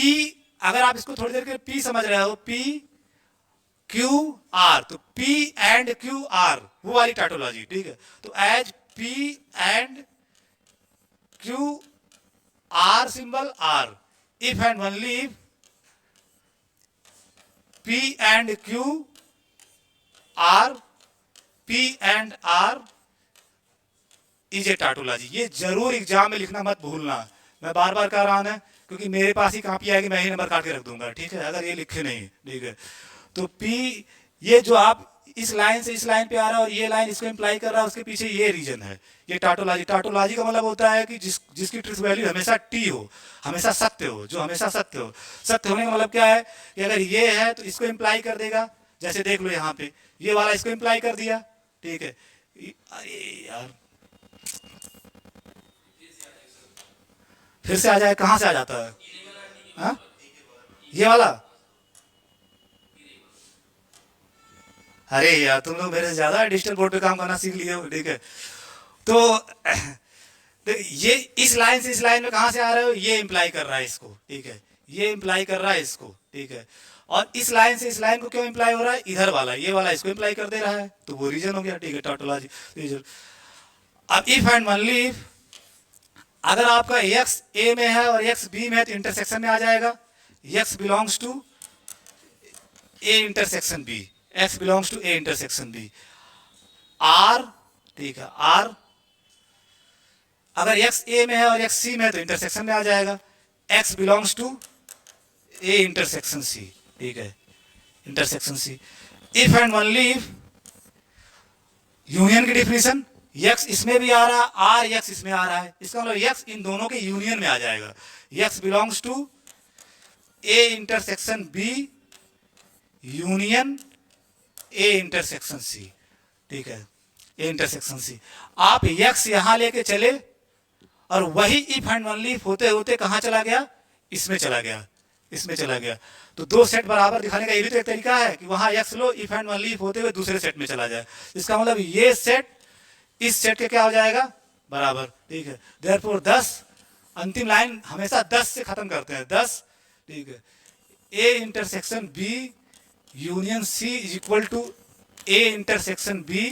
S1: अगर आप इसको थोड़ी देर के P समझ रहे हो, P Q R, तो P एंड Q R वो वाली टाटोलॉजी। ठीक है, तो as P and Q R symbol R, if and only if P and Q R, P and R is a tautology. ये जरूर एग्जाम में लिखना मत भूलना, मैं बार बार कह रहा हूं ना, क्योंकि मेरे पास ही कॉपी आएगी, मैं ही नंबर काट के रख दूंगा। ठीक है, अगर ये लिखे नहीं। ठीक है, तो P, ये जो आप इस लाइन से इस लाइन पे आ रहा है और ये लाइन इसको इंप्लाई कर रहा है, उसके पीछे ये रीजन है, ये टाटोलॉजी। टाटोलॉजी का मतलब होता है कि जिसकी ट्रुथ वैल्यू हमेशा T हो, हमेशा सत्य हो, जो हमेशा सत्य हो। सत्य होने का मतलब क्या है कि अगर ये है तो इसको इंप्लाई कर देगा। जैसे देख लो यहाँ पे ये वाला इसको इंप्लाई कर दिया। ठीक है, अरे यार फिर से आ जाए, कहां से आ जाता है? हा? ये वाला अरे यार तुम लोग मेरे से ज़्यादा डिजिटल बोर्ड पे काम करना सीख लिए हो, ठीक है। तो ये इस लाइन से इस लाइन में कहाँ से आ रहे हो, ये इम्प्लाई कर रहा है इसको, ठीक है, ये इम्प्लाई कर रहा है इसको, ठीक है। और इस लाइन से इस लाइन को क्यों इम्प्लाई हो रहा है, इधर वाला ये वाला इसको इम्प्लाई कर दे रहा है, तो वो रीजन हो गया, ठीक है, टोटोलॉजी रीजन। अब इफ एंड ओनली इफ अगर आपका x a में है और x b में है तो इंटरसेक्शन में आ जाएगा, x belongs to a intersection b, x belongs to a intersection b। r, ठीक है, r अगर x a में है और x c में है तो इंटरसेक्शन में आ जाएगा, x belongs to a intersection c, ठीक है, intersection c। If and only if union की डिफिनीशन, x इसमें भी आ रहा है, r x इसमें आ रहा है, इसका मतलब x इन दोनों के यूनियन में आ जाएगा, x belongs to a intersection b union a intersection c, ठीक है, a इंटरसेक्शन c। आप x यहां लेके चले और वही इफ एंड ओनली इफ होते होते कहां चला गया, इसमें चला गया, इसमें चला गया। तो दो सेट बराबर दिखाने का ये भी तो एक तरीका है कि वहां x low, if and only if होते हुए दूसरे सेट में चला जाए, इसका मतलब ये सेट इस सेट के क्या हो जाएगा, बराबर, ठीक है। देयरफॉर 10, अंतिम लाइन हमेशा 10 से खत्म करते हैं, 10, ठीक है, a intersection b union c is equal to a intersection b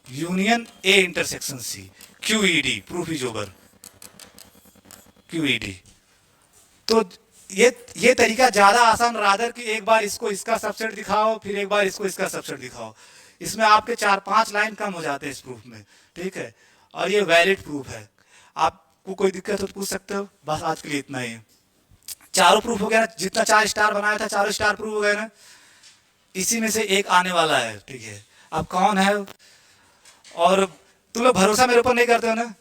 S1: union a intersection c, QED, proof is over, QED। तो ये तरीका ज्यादा आसान रादर कि एक बार इसको इसका सबसेट दिखाओ फिर एक बार इसको इसका सबसेट दिखाओ, इसमें आपके 4-5 लाइन कम हो जाते हैं इस प्रूफ में, ठीक है। और ये वैलिड प्रूफ है, आपको कोई दिक्कत हो तो पूछ सकते हो। बस आज के लिए इतना ही है, चारों प्रूफ हो गया ना, जितना 4 स्टार बनाया था 4 स्टार प्रूफ हो गए ना, इसी में से एक आने वाला है, ठीक है। अब कौन है, और तुम लोग भरोसा मेरे ऊपर नहीं करते हो ना,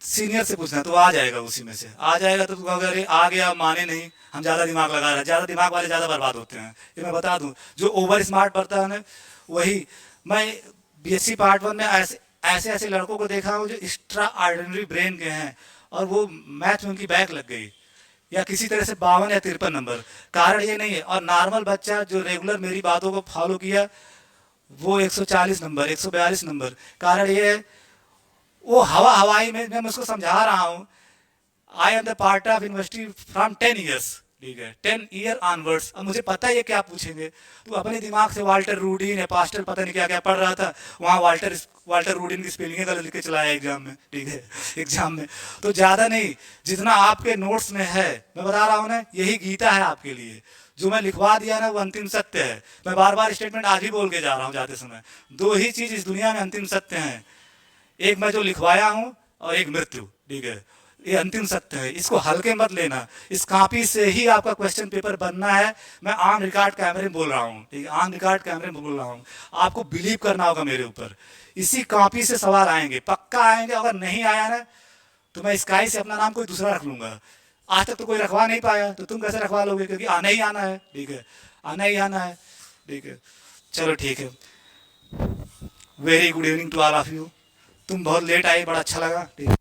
S1: सीनियर से पूछना तो आ जाएगा, उसी में से आ जाएगा। तो अगर आ गया माने नहीं, हम ज़्यादा दिमाग लगा रहे हैं, ज़्यादा दिमाग वाले ज़्यादा बर्बाद होते हैं, ये मैं बता दूं। जो ओवर स्मार्ट पढ़ता है ना, वही मैं BSc पार्ट 1 में ऐसे ऐसे लड़कों को देखा हूँ जो एक्स्ट्रा ऑर्डिनरी ब्रेन के हैं और वो मैथ में उनकी बैक लग गई या किसी तरह से 52 या 53 नंबर, कारण ये नहीं है। और नॉर्मल बच्चा जो रेगुलर मेरी बातों को फॉलो किया वो 140 नंबर, 142 नंबर, कारण ये है वो हवाई में मैं उसको समझा रहा हूँ। I am the part of university from 10 years, ठीक है, 10 ईयर ऑनवर्ड्स। अब मुझे पता है ये क्या पूछेंगे, तो अपने दिमाग से वाल्टर रूडिन या पास्टल पता नहीं क्या क्या पढ़ रहा था, वहाँ वाल्टर रूडिन की स्पेलिंग गलत लिख के चलाया एग्जाम में, ठीक है, एग्जाम में। तो ज़्यादा नहीं, जितना आपके नोट्स में है मैं बता रहा हूँ ना, यही गीता है आपके लिए। जो मैं लिखवा दिया ना वो अंतिम सत्य है। मैं बार बार स्टेटमेंट आज ही बोल के जा रहा हूँ जाते समय, 2 ही चीज़ इस दुनिया में अंतिम सत्य हैं, एक मैं जो लिखवाया हूँ और एक मृत्यु, ठीक है, ये अंतिम सत्य है, इसको हल्के मत लेना। इस कॉपी से ही आपका क्वेश्चन पेपर बनना है। मैं ऑन रिकॉर्ड कैमरे में बोल रहा हूँ, ठीक है, ऑन रिकॉर्ड कैमरे में बोल रहा हूँ, आपको बिलीव करना होगा मेरे ऊपर। इसी कॉपी से सवाल आएंगे, पक्का आएंगे। अगर नहीं आया ना तो मैं स्काई से अपना नाम कोई दूसरा रख लूंगा। आज तक तो कोई रखवा नहीं पाया, तो तुम कैसे रखवा लोगे, क्योंकि आना ही आना है, ठीक है, आना ही आना है, ठीक है। चलो ठीक है, very good evening to all of you. तुम बहुत लेट आई, बड़ा अच्छा लगा, ठीक है।